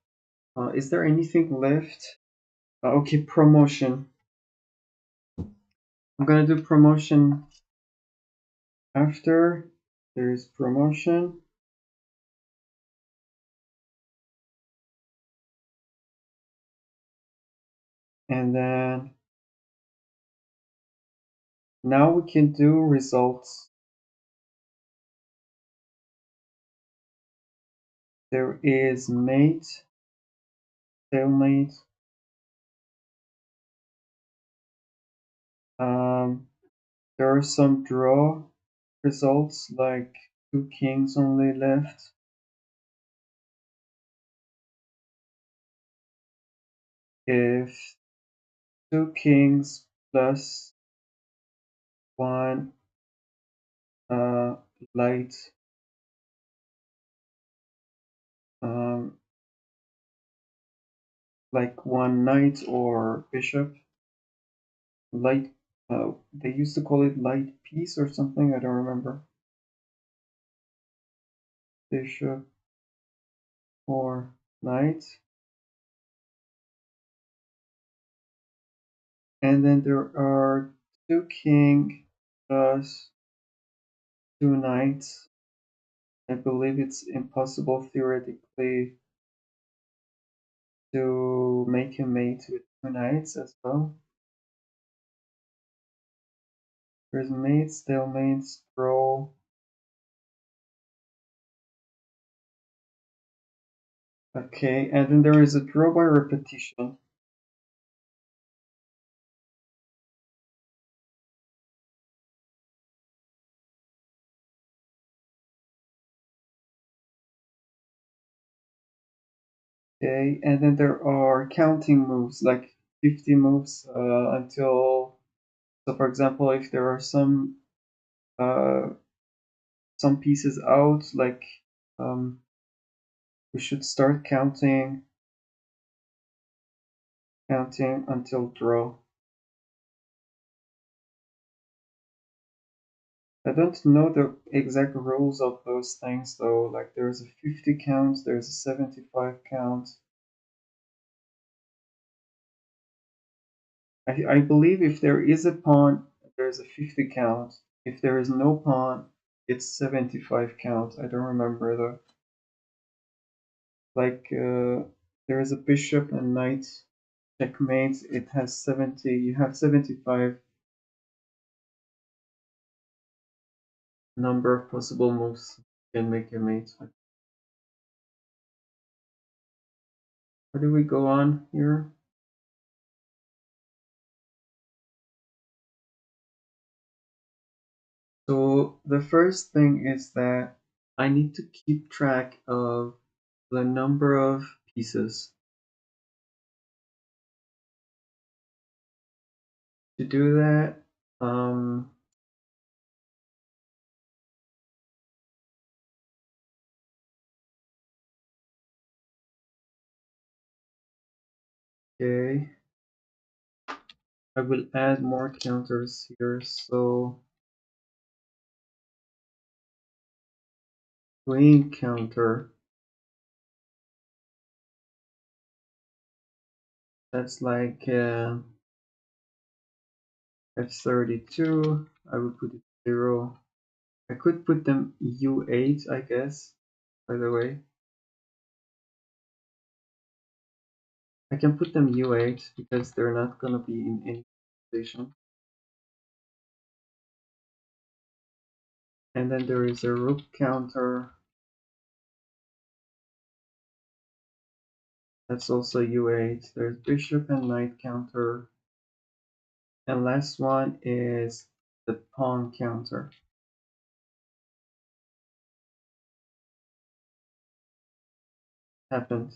Is there anything left? Okay, promotion. I'm gonna do promotion after. There's promotion, and then now we can do results. There is mate, stalemate. There are some draw results like two kings only left. If two kings plus one light um, like one knight or bishop light they used to call it light piece or something, I don't remember. Bishop or knight, and then there are two king plus two knights. I believe it's impossible theoretically to make a mate with two knights as well. There's mate, stalemate, draw. Okay, and then there is a draw by repetition. Okay, and then there are counting moves, like 50 moves until. So, for example, if there are uh, some pieces out, like we should start counting until draw. I don't know the exact rules of those things though. Like there's a 50 count, there's a 75 count. I believe if there is a pawn, there's a 50 count. If there is no pawn, it's 75 count. I don't remember though. Like there is a bishop and knight checkmate. It has 70. You have 75 number of possible moves you can make your mate. Where do we go on here? So the first thing is that I need to keep track of the number of pieces. To do that, okay, I will add more counters here. So queen counter, that's like f32. I will put it 0. I could put them u8, I guess, by the way. I can put them u8 because they're not going to be in any position. And then there is a rook counter. That's also u8. There's bishop and knight counter. And last one is the pawn counter. Happened.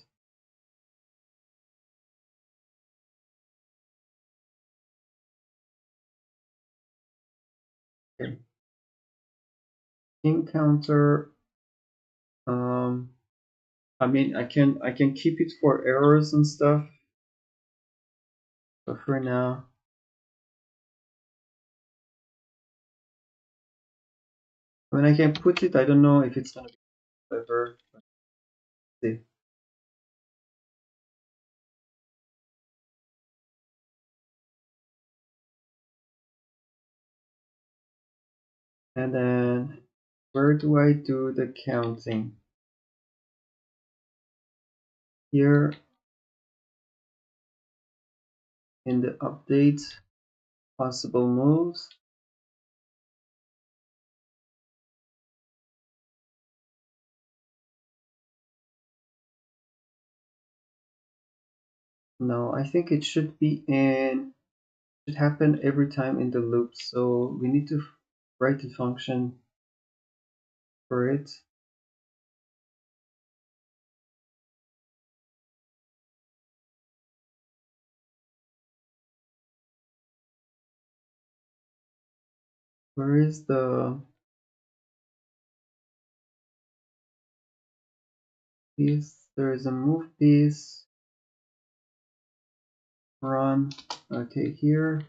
Okay. King counter. I mean, I can keep it for errors and stuff, but for now, I mean, I can put it. I don't know if it's gonna be clever. Let's see. And then where do I do the counting? Here in the update, possible moves. No, I think it should be in. Should happen every time in the loop. So we need to write a function for it. Where is the piece? There is a move piece. Run. Okay, here.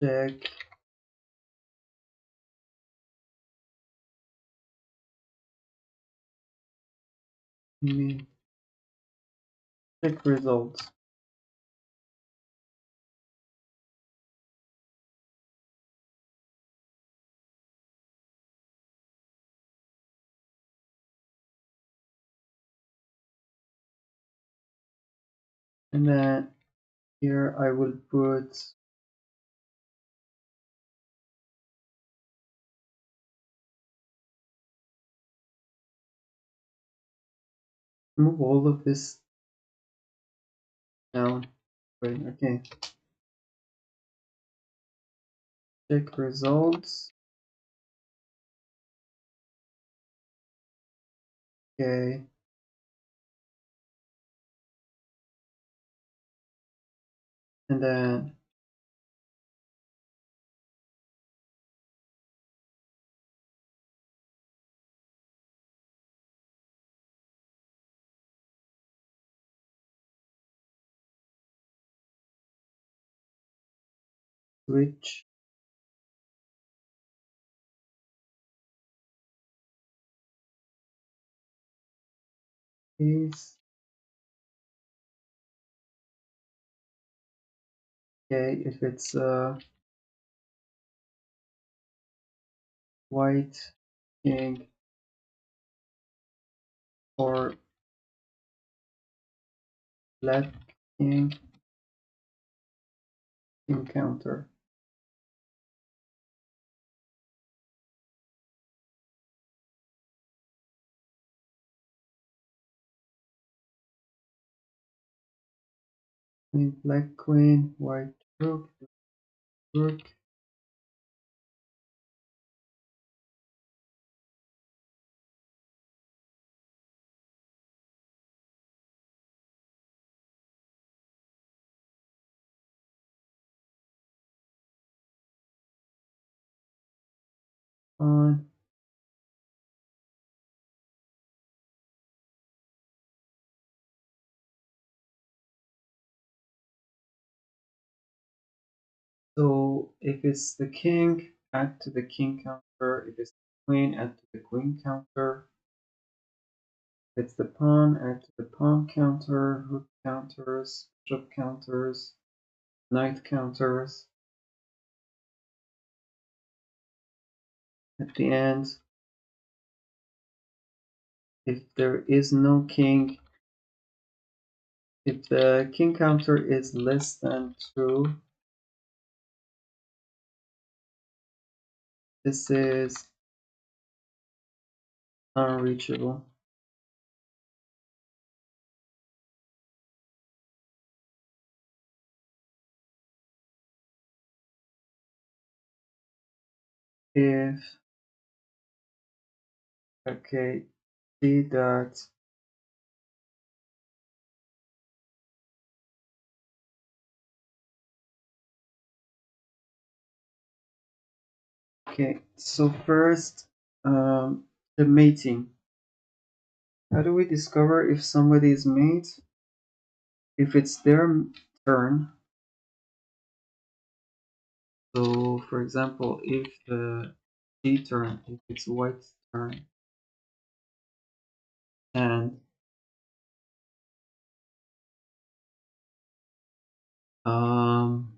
Check. Check results. And then here I will put move all of this down. Wait, okay. Check results. Okay. And then switch is okay if it's white king or black king, king counter. Queen, black queen, white rook, rook. On. So if it's the king, add to the king counter. If it's the queen, add to the queen counter. If it's the pawn, add to the pawn counter, rook counters, bishop counters, knight counters. At the end, if there is no king, if the king counter is less than 2, this is unreachable. If, okay, see that okay, so first, the mating. How do we discover if somebody is mate? If it's their turn. So, for example, if the D turn, if it's white's turn, and um,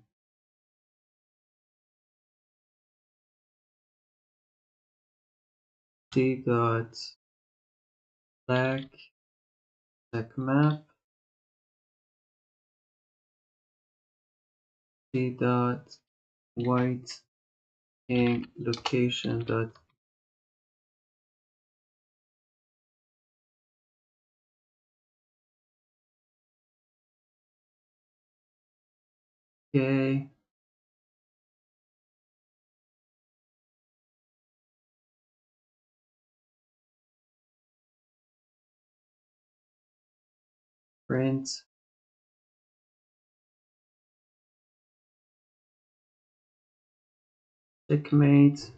D dot black map, D dot white king location dot k print checkmate.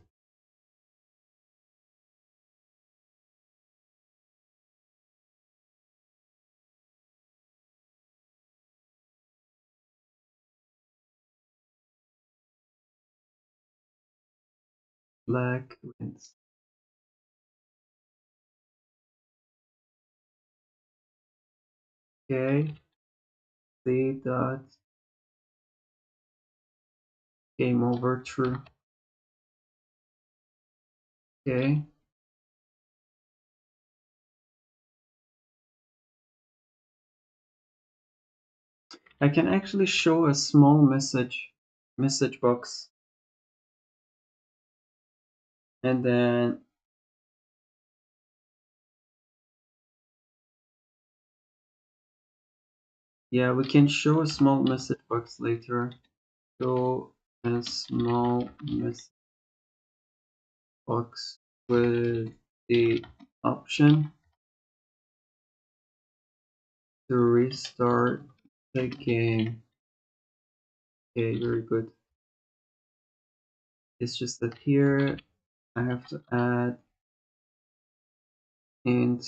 Black wins. Okay, C dot game over true. Okay, I can actually show a small message box, and then yeah, we can show a small message box later. Show a small message box with the option to restart the game. Okay, very good. It's just that here I have to add int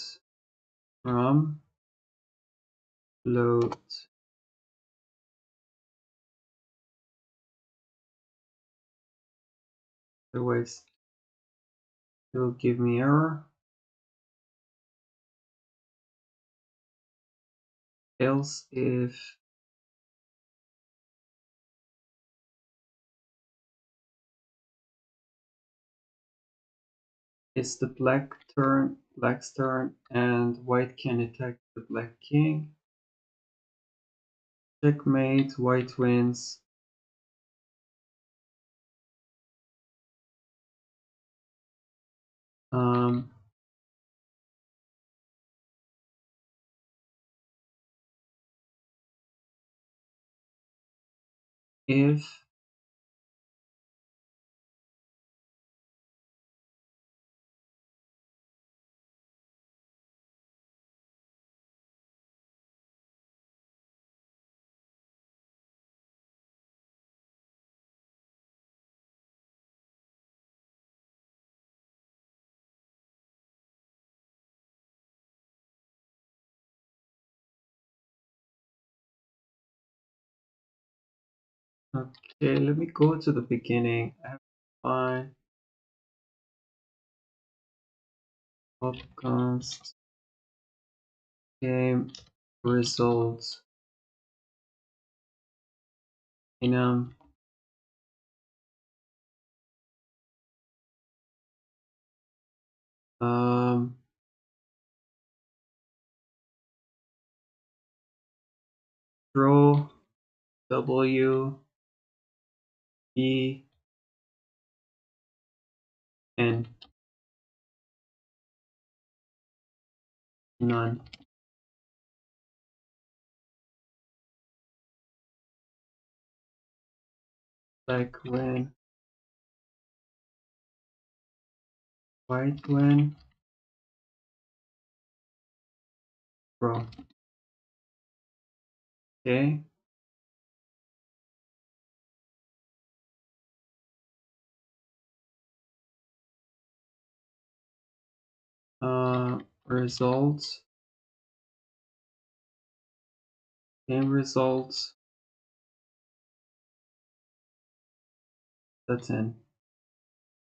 from load. Otherwise it will give me error. Else if it's the black's turn, and white can attack the black king. Checkmate, white wins. If okay, let me go to the beginning. I have to find podcast game results in draw W E N none. Like when white when draw. Okay. Results, game results. That's n.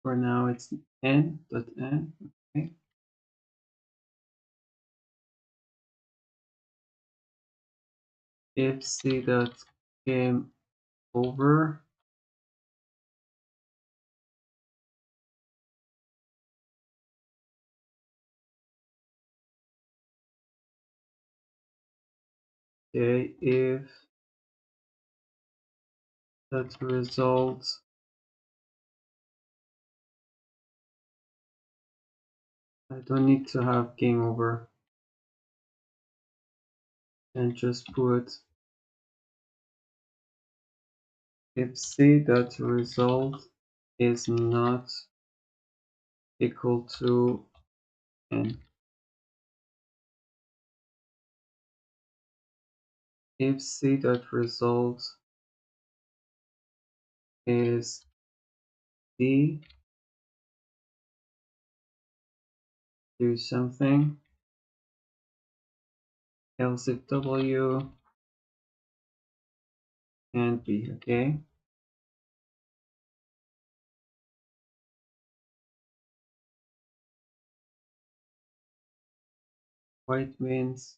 For now it's n.n. Okay. If c dot game over, okay, if that result I don't need to have game over, and just put if c that result is not equal to n. If c that result is d, do something. Else if w and b. Okay. White wins.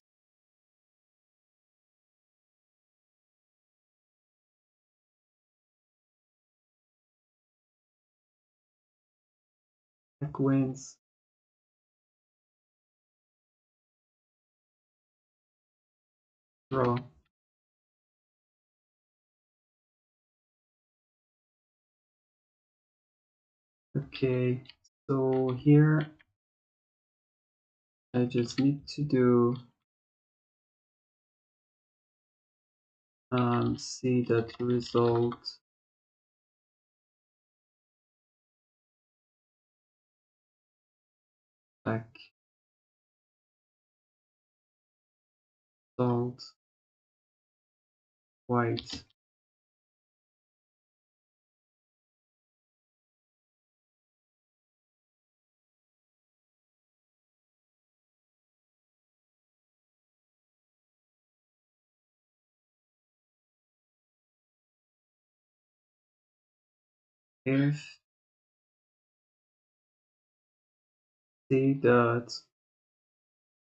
Black wins. Draw. Okay, so here I just need to do see that result back. salt, white. If C dot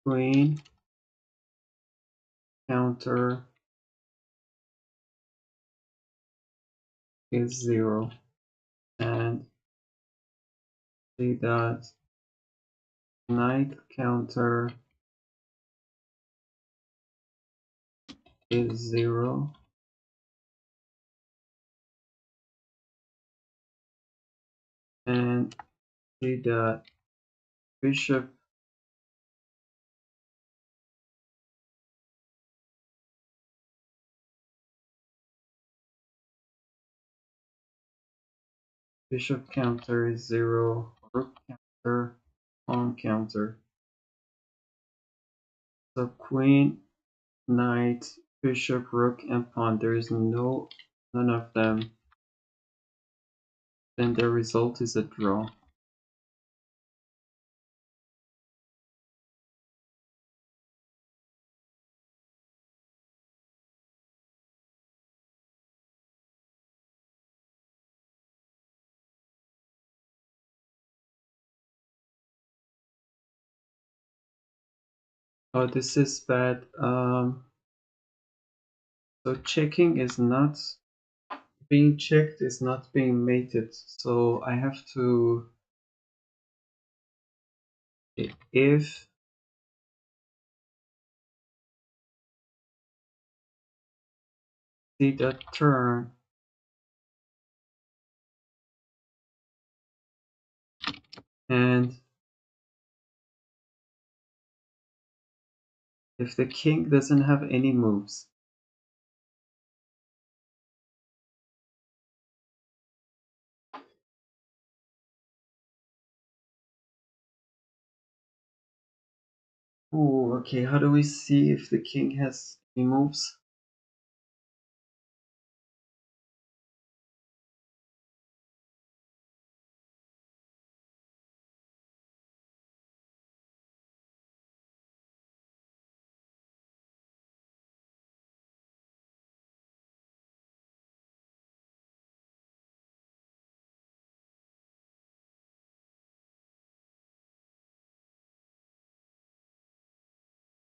queen counter is 0 and C dot knight counter is 0 and C dot bishop counter is 0, rook counter, pawn counter. So queen, knight, bishop, rook, and pawn. There is none of them. Then the result is a draw. Oh, this is bad. So checking is not being checked, is not being mated. So I have to, if see the turn and if the king doesn't have any moves. Oh, okay. How do we see if the king has any moves?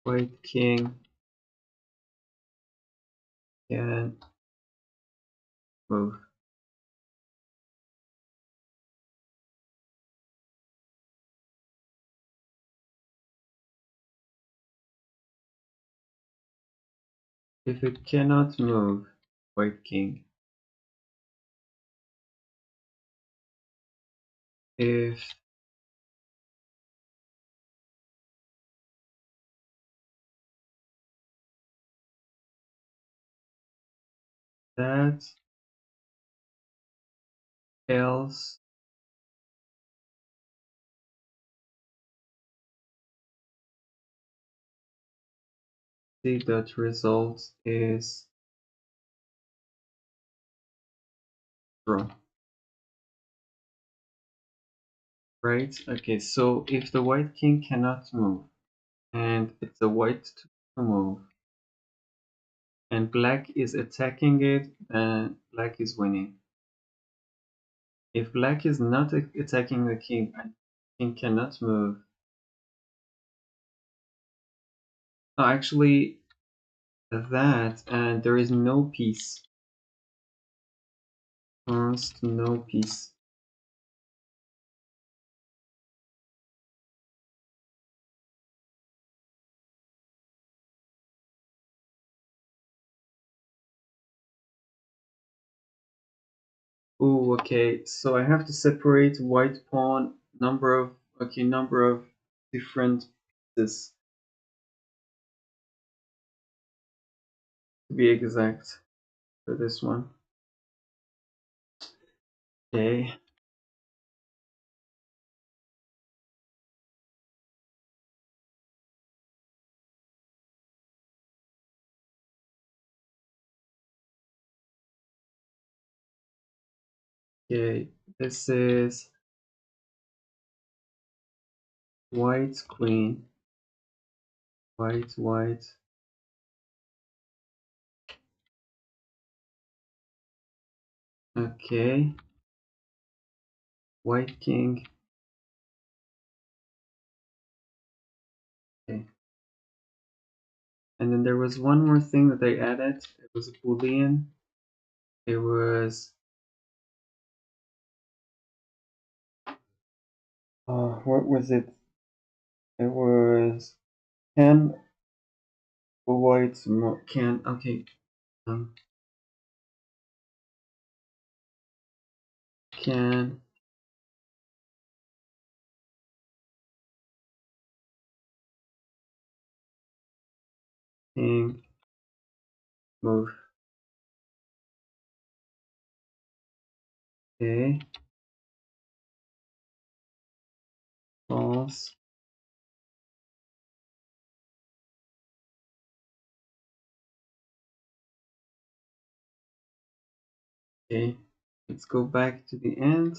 White king can move. If it cannot move, white king. If that, else, see that result is draw. Right? Okay, so if the white king cannot move, and it's a white to move, and black is attacking it, then black is winning. If black is not attacking the king, and the king cannot move. No, actually, that, and there is no piece. First, no piece. Oh, okay. So I have to separate white pawn, number of different pieces to be exact for this one. Okay. Okay, this is white queen, white, white. Okay, white king. Okay, and then there was one more thing that I added. It was a boolean. It was what was it? It was can white can okay can king move. Okay, false. Okay, let's go back to the end.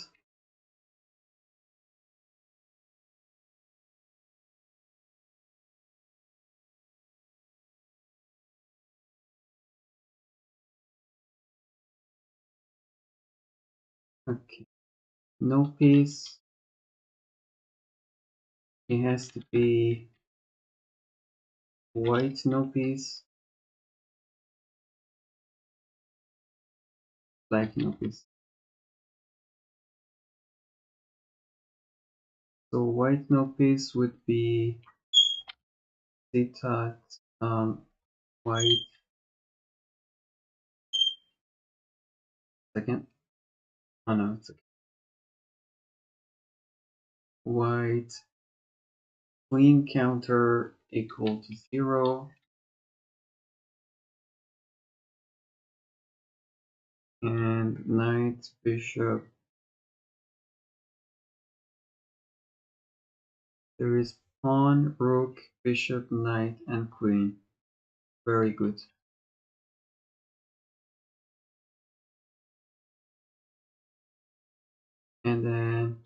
Okay, no piece. It has to be white no piece, black no piece. So white no piece would be theta white second. Oh no, it's okay. White queen counter equal to 0 and knight bishop. There is pawn, rook, bishop, knight, and queen. Very good. And then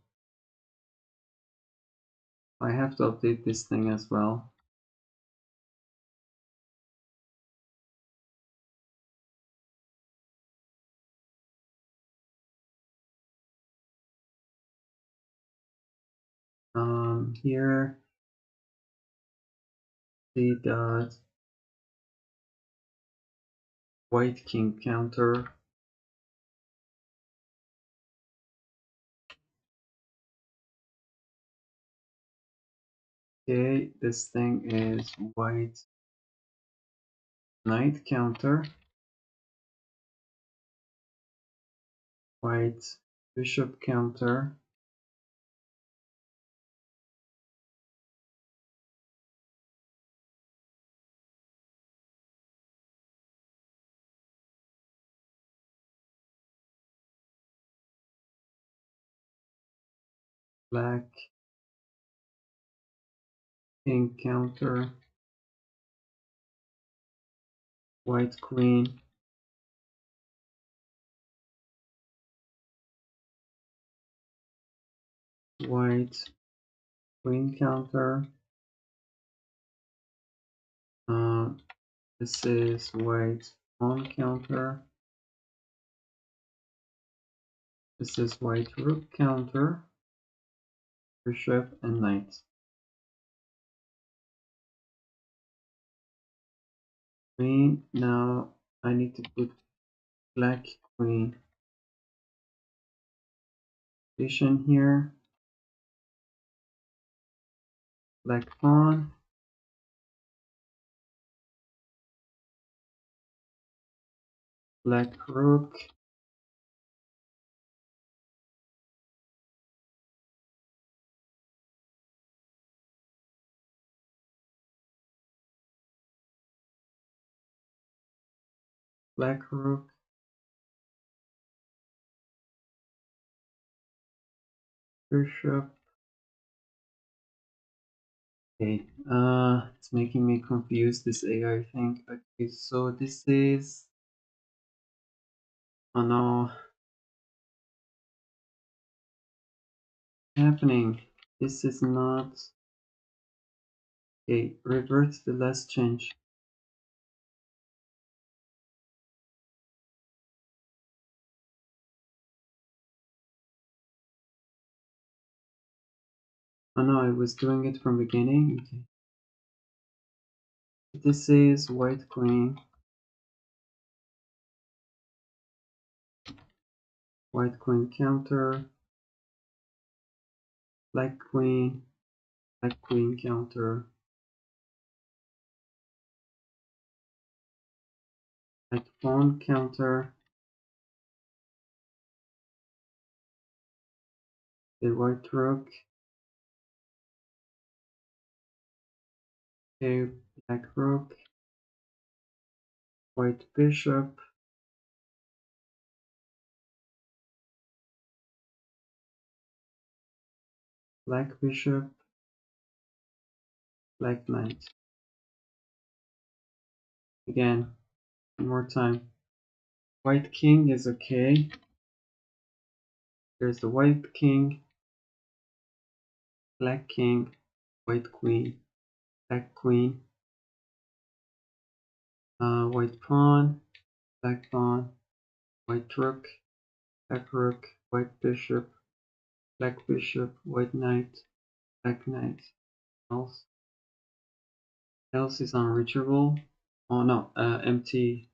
I have to update this thing as well. Here, see that white king counter. Okay, this thing is white knight counter, white bishop counter, black king counter, white queen, white queen counter. This is white pawn counter. This is white rook counter, bishop and knight. Queen. Now I need to put black queen position here. Black pawn. Black rook. Black rook. Bishop. Okay, it's making me confused, this AI thing. Okay, so this is, oh no, happening? This is not... Okay, revert the last change. Oh no, I was doing it from beginning. Okay. This is white queen. White queen counter. Black queen counter. Black pawn counter. The white rook. Okay, black rook. White bishop. Black bishop. Black knight. Again, one more time. White king is okay. There's the white king. Black king. White queen. Black queen. White pawn. Black pawn. White rook. Black rook. White bishop. Black bishop. White knight. Black knight. Else is unreachable. Oh no, empty.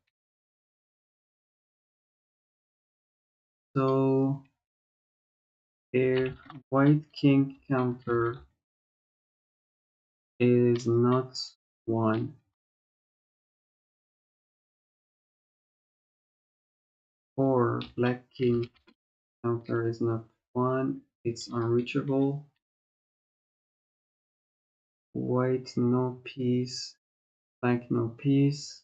So if white king counter is not one, or black king counter is not one, it's unreachable. White no piece, black no piece.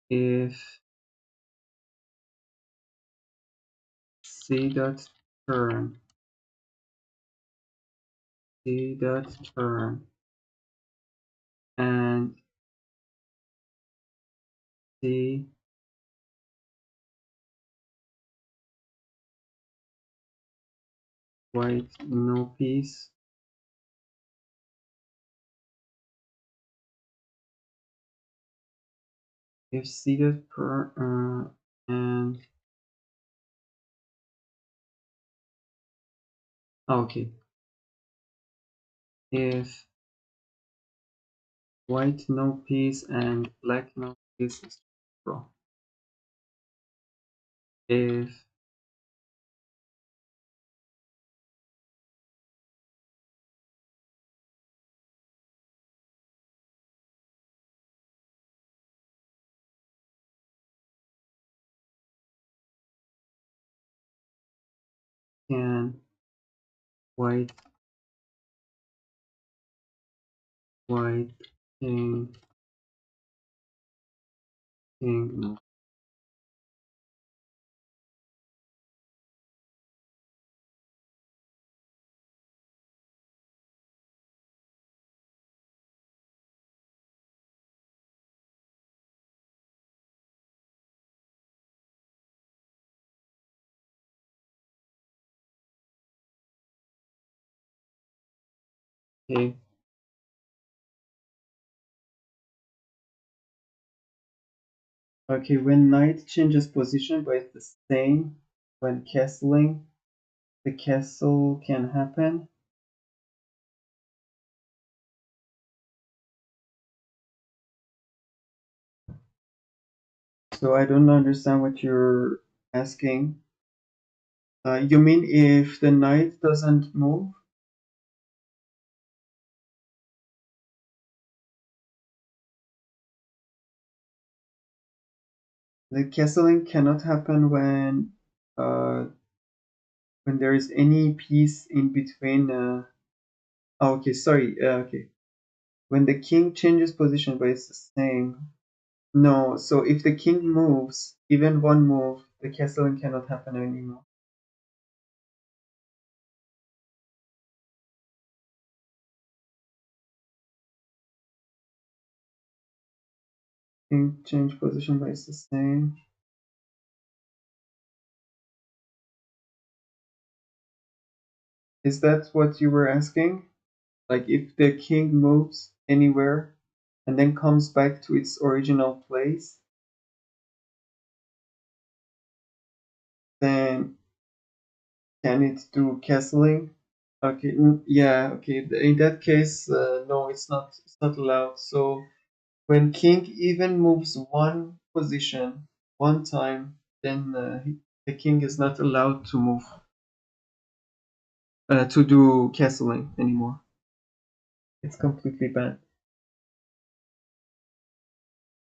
If c dot turn, and c white no piece, if c dot and okay, if white no piece and black no piece is draw. If can white king no. Okay. Okay, when knight changes position but it's the same, when castling, the castle can happen. So I don't understand what you're asking. You mean if the knight doesn't move? The castling cannot happen when there is any piece in between. Oh, okay, sorry. Okay, when the king changes position, but it's the same. No, so if the king moves, even one move, the castling cannot happen anymore. King change position, but it's the same. Is that what you were asking? Like if the king moves anywhere and then comes back to its original place, then can it do castling? Okay, yeah, okay. In that case, no, it's not allowed. So when king even moves one position one time, then the king is not allowed to move to do castling anymore. It's completely banned.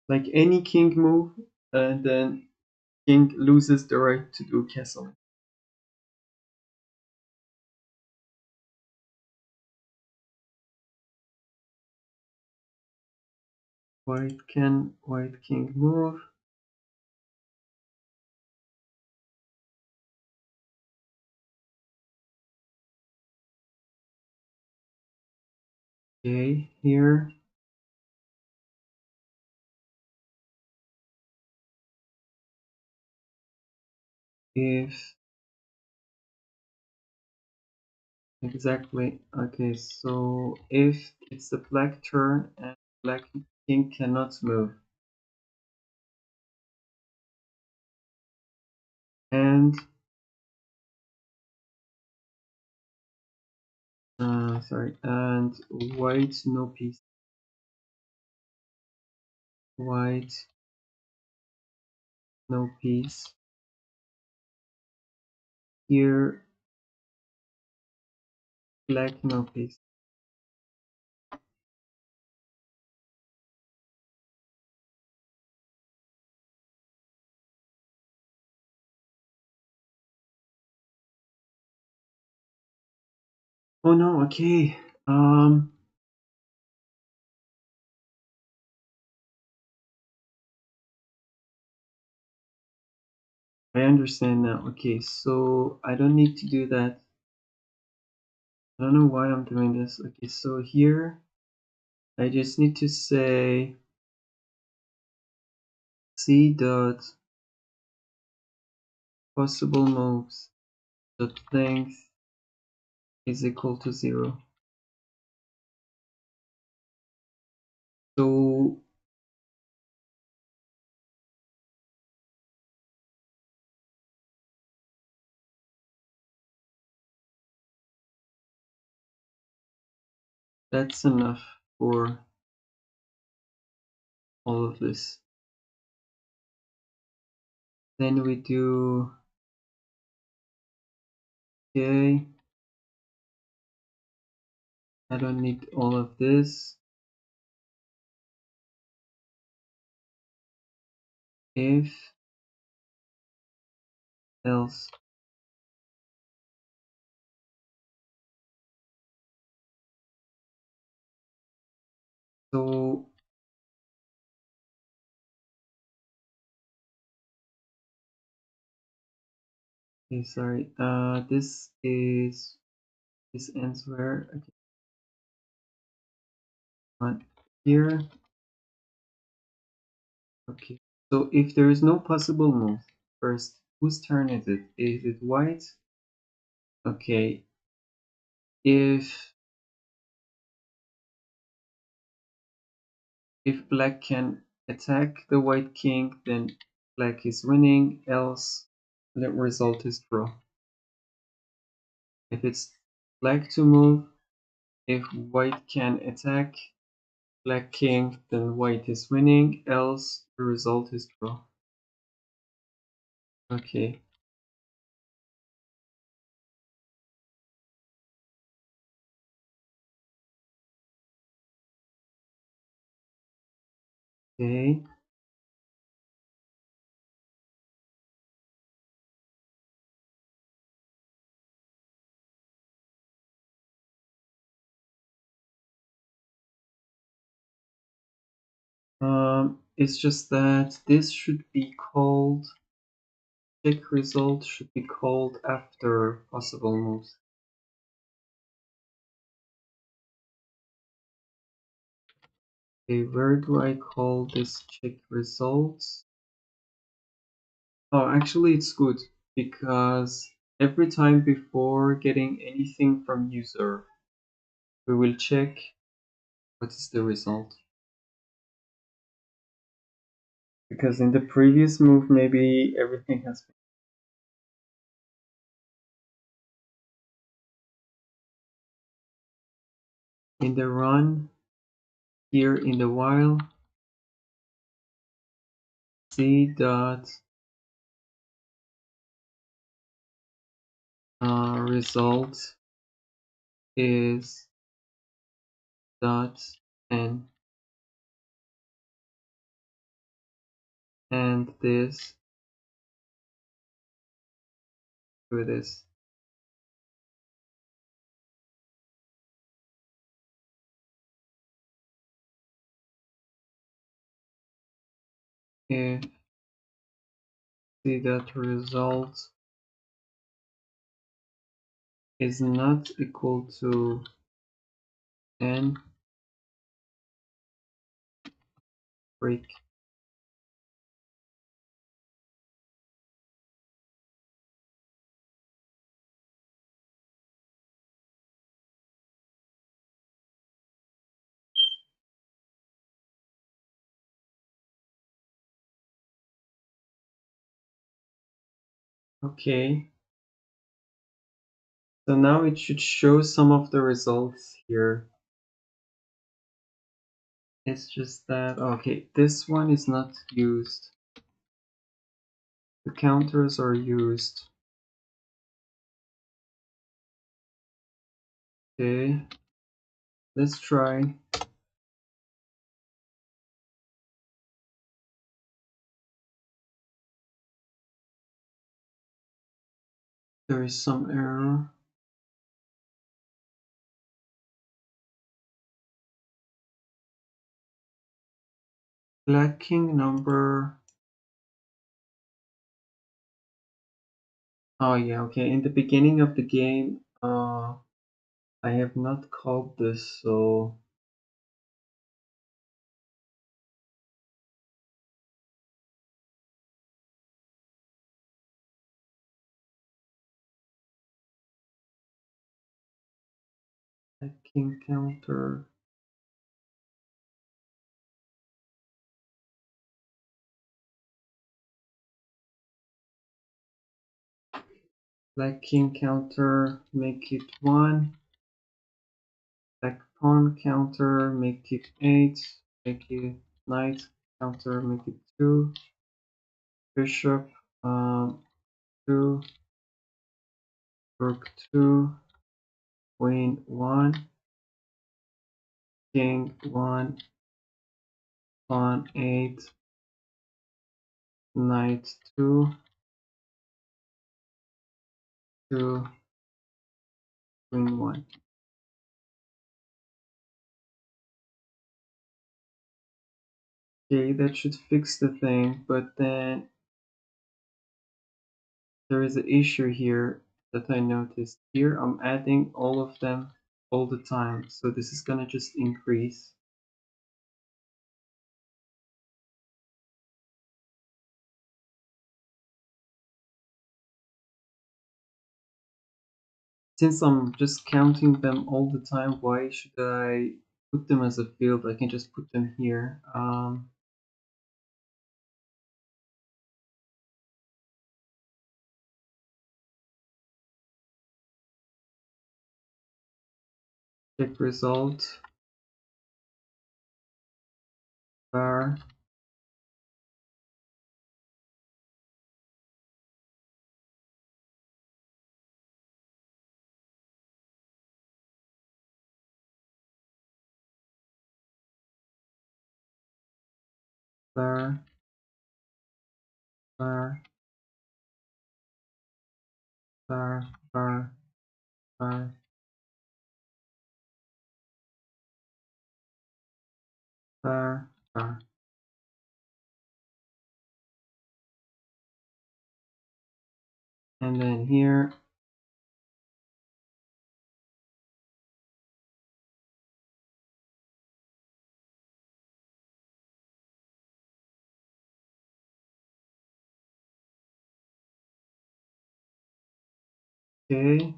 Like any king move, and then king loses the right to do castling. White king move? Okay, here if exactly okay, so if it's a black turn and black king cannot move, and sorry, and white no piece, white no piece. Here black no piece. Oh no, okay. I understand now. Okay, so I don't need to do that. I don't know why I'm doing this. Okay, so here I just need to say c dot possible moves dot length is equal to 0. So that's enough for all of this. Then we do okay. I don't need all of this. If else. So okay, sorry. This ends where? Okay, on here. Okay. So if there is no possible move, first, whose turn is it? Is it white? Okay. If black can attack the white king, then black is winning, else the result is draw. If it's black to move, if white can attack black king, then white is winning, else the result is draw. Okay. Okay. It's just that this should be called check result should be called after possible moves. Okay, where do I call this check results? Oh, actually it's good because every time before getting anything from user, we will check what is the result. Because in the previous move, maybe everything has been in the run. Here in the while, c dot result is dot n, and this with this. If c dot result is not equal to n, break. Okay, so now it should show some of the results here. It's just that, okay, this one is not used. The counters are used. Okay, let's try. There is some error. Lacking number. Oh yeah, okay. In the beginning of the game, I have not called this, so lacking counter. Lacking counter, make it 1. Black pawn counter, make it 8. Make it knight counter, make it 2. Bishop 2. Rook 2. Queen 1. King 1. Pawn 8. Knight 2. 2. Queen 1. Okay, that should fix the thing, but then there is an issue here that I noticed. Here I'm adding all of them all the time, so this is gonna just increase. Since I'm just counting them all the time, why should I put them as a field? I can just put them here. Check result, var, var, var, var, var, var, var, var. And then here, Okay.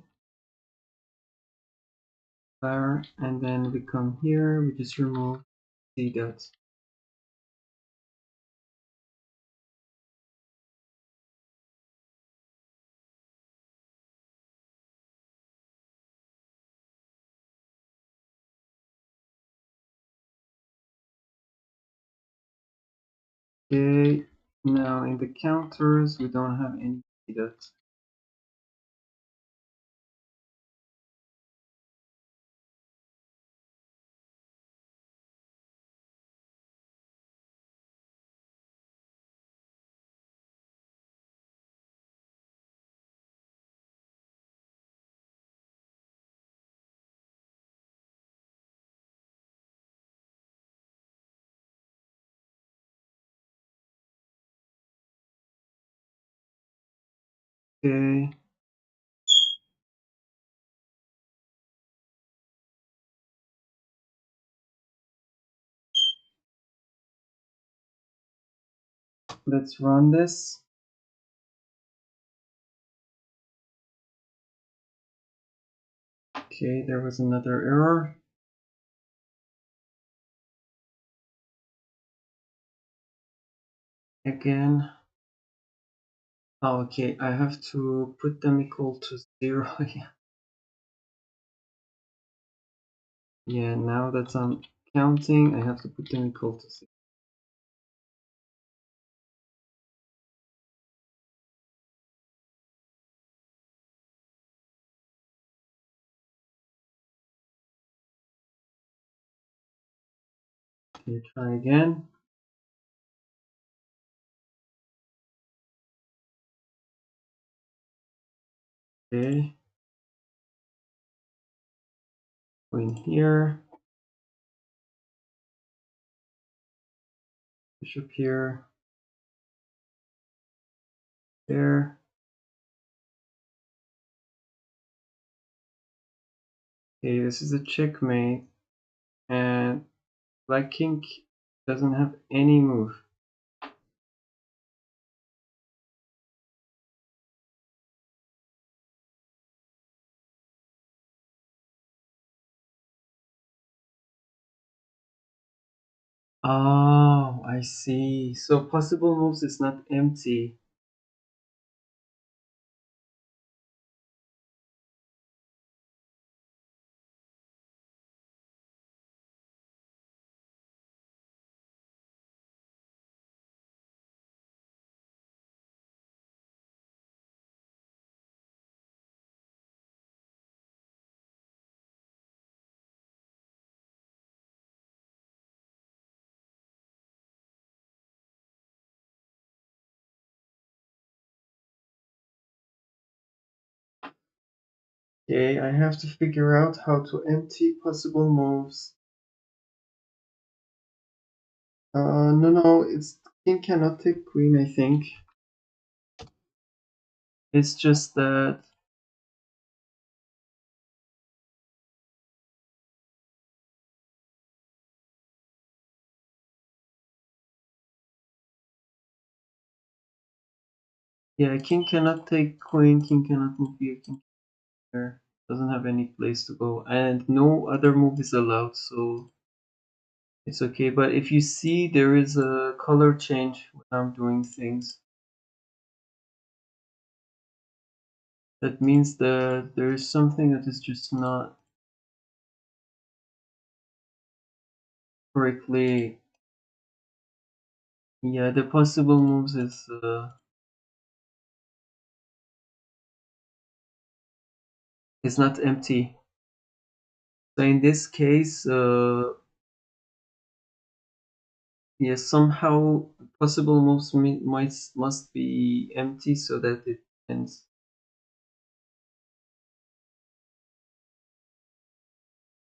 Bar, and then we come here, we just remove the dots. Okay, now in the counters we don't have any dots. Okay, let's run this. Okay, there was another error. Again. Oh, okay, I have to put them equal to 0. Yeah, now that I'm counting, I have to put them equal to 0. Okay, try again. Okay, go in here, bishop here, there. Okay, this is a checkmate, and black king doesn't have any move. Oh, I see. So possible moves is not empty. Okay, I have to figure out how to empty possible moves. No, it's king cannot take queen, I think. It's just that, yeah, king cannot take queen, king cannot move here, king here. Doesn't have any place to go, and no other move is allowed, so it's okay. But if you see, there is a color change when I'm doing things. That means that there is something that is just not correctly. Yeah, the possible moves is not empty. So in this case, yes, somehow possible moves must be empty so that it ends.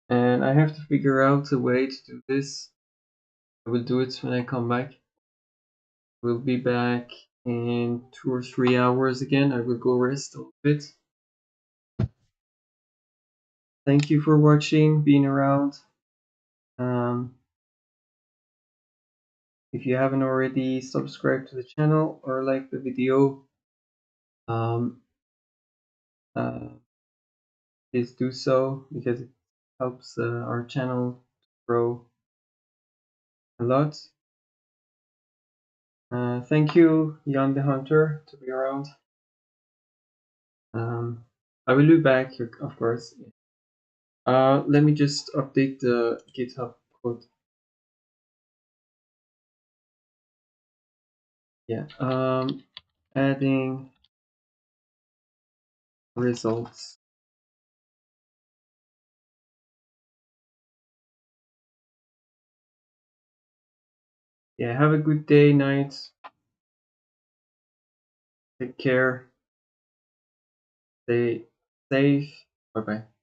And I have to figure out a way to do this. I will do it when I come back. We'll be back in 2 or 3 hours again. I will go rest a little bit. Thank you for watching, being around. If you haven't already, subscribe to the channel or like the video. Um, please do so, because it helps our channel grow a lot. Thank you, Jan the Hunter, to be around. I will be back, of course. Let me just update the GitHub code. Yeah. Adding results. Yeah. Have a good day, night. Take care. Stay safe. Bye bye.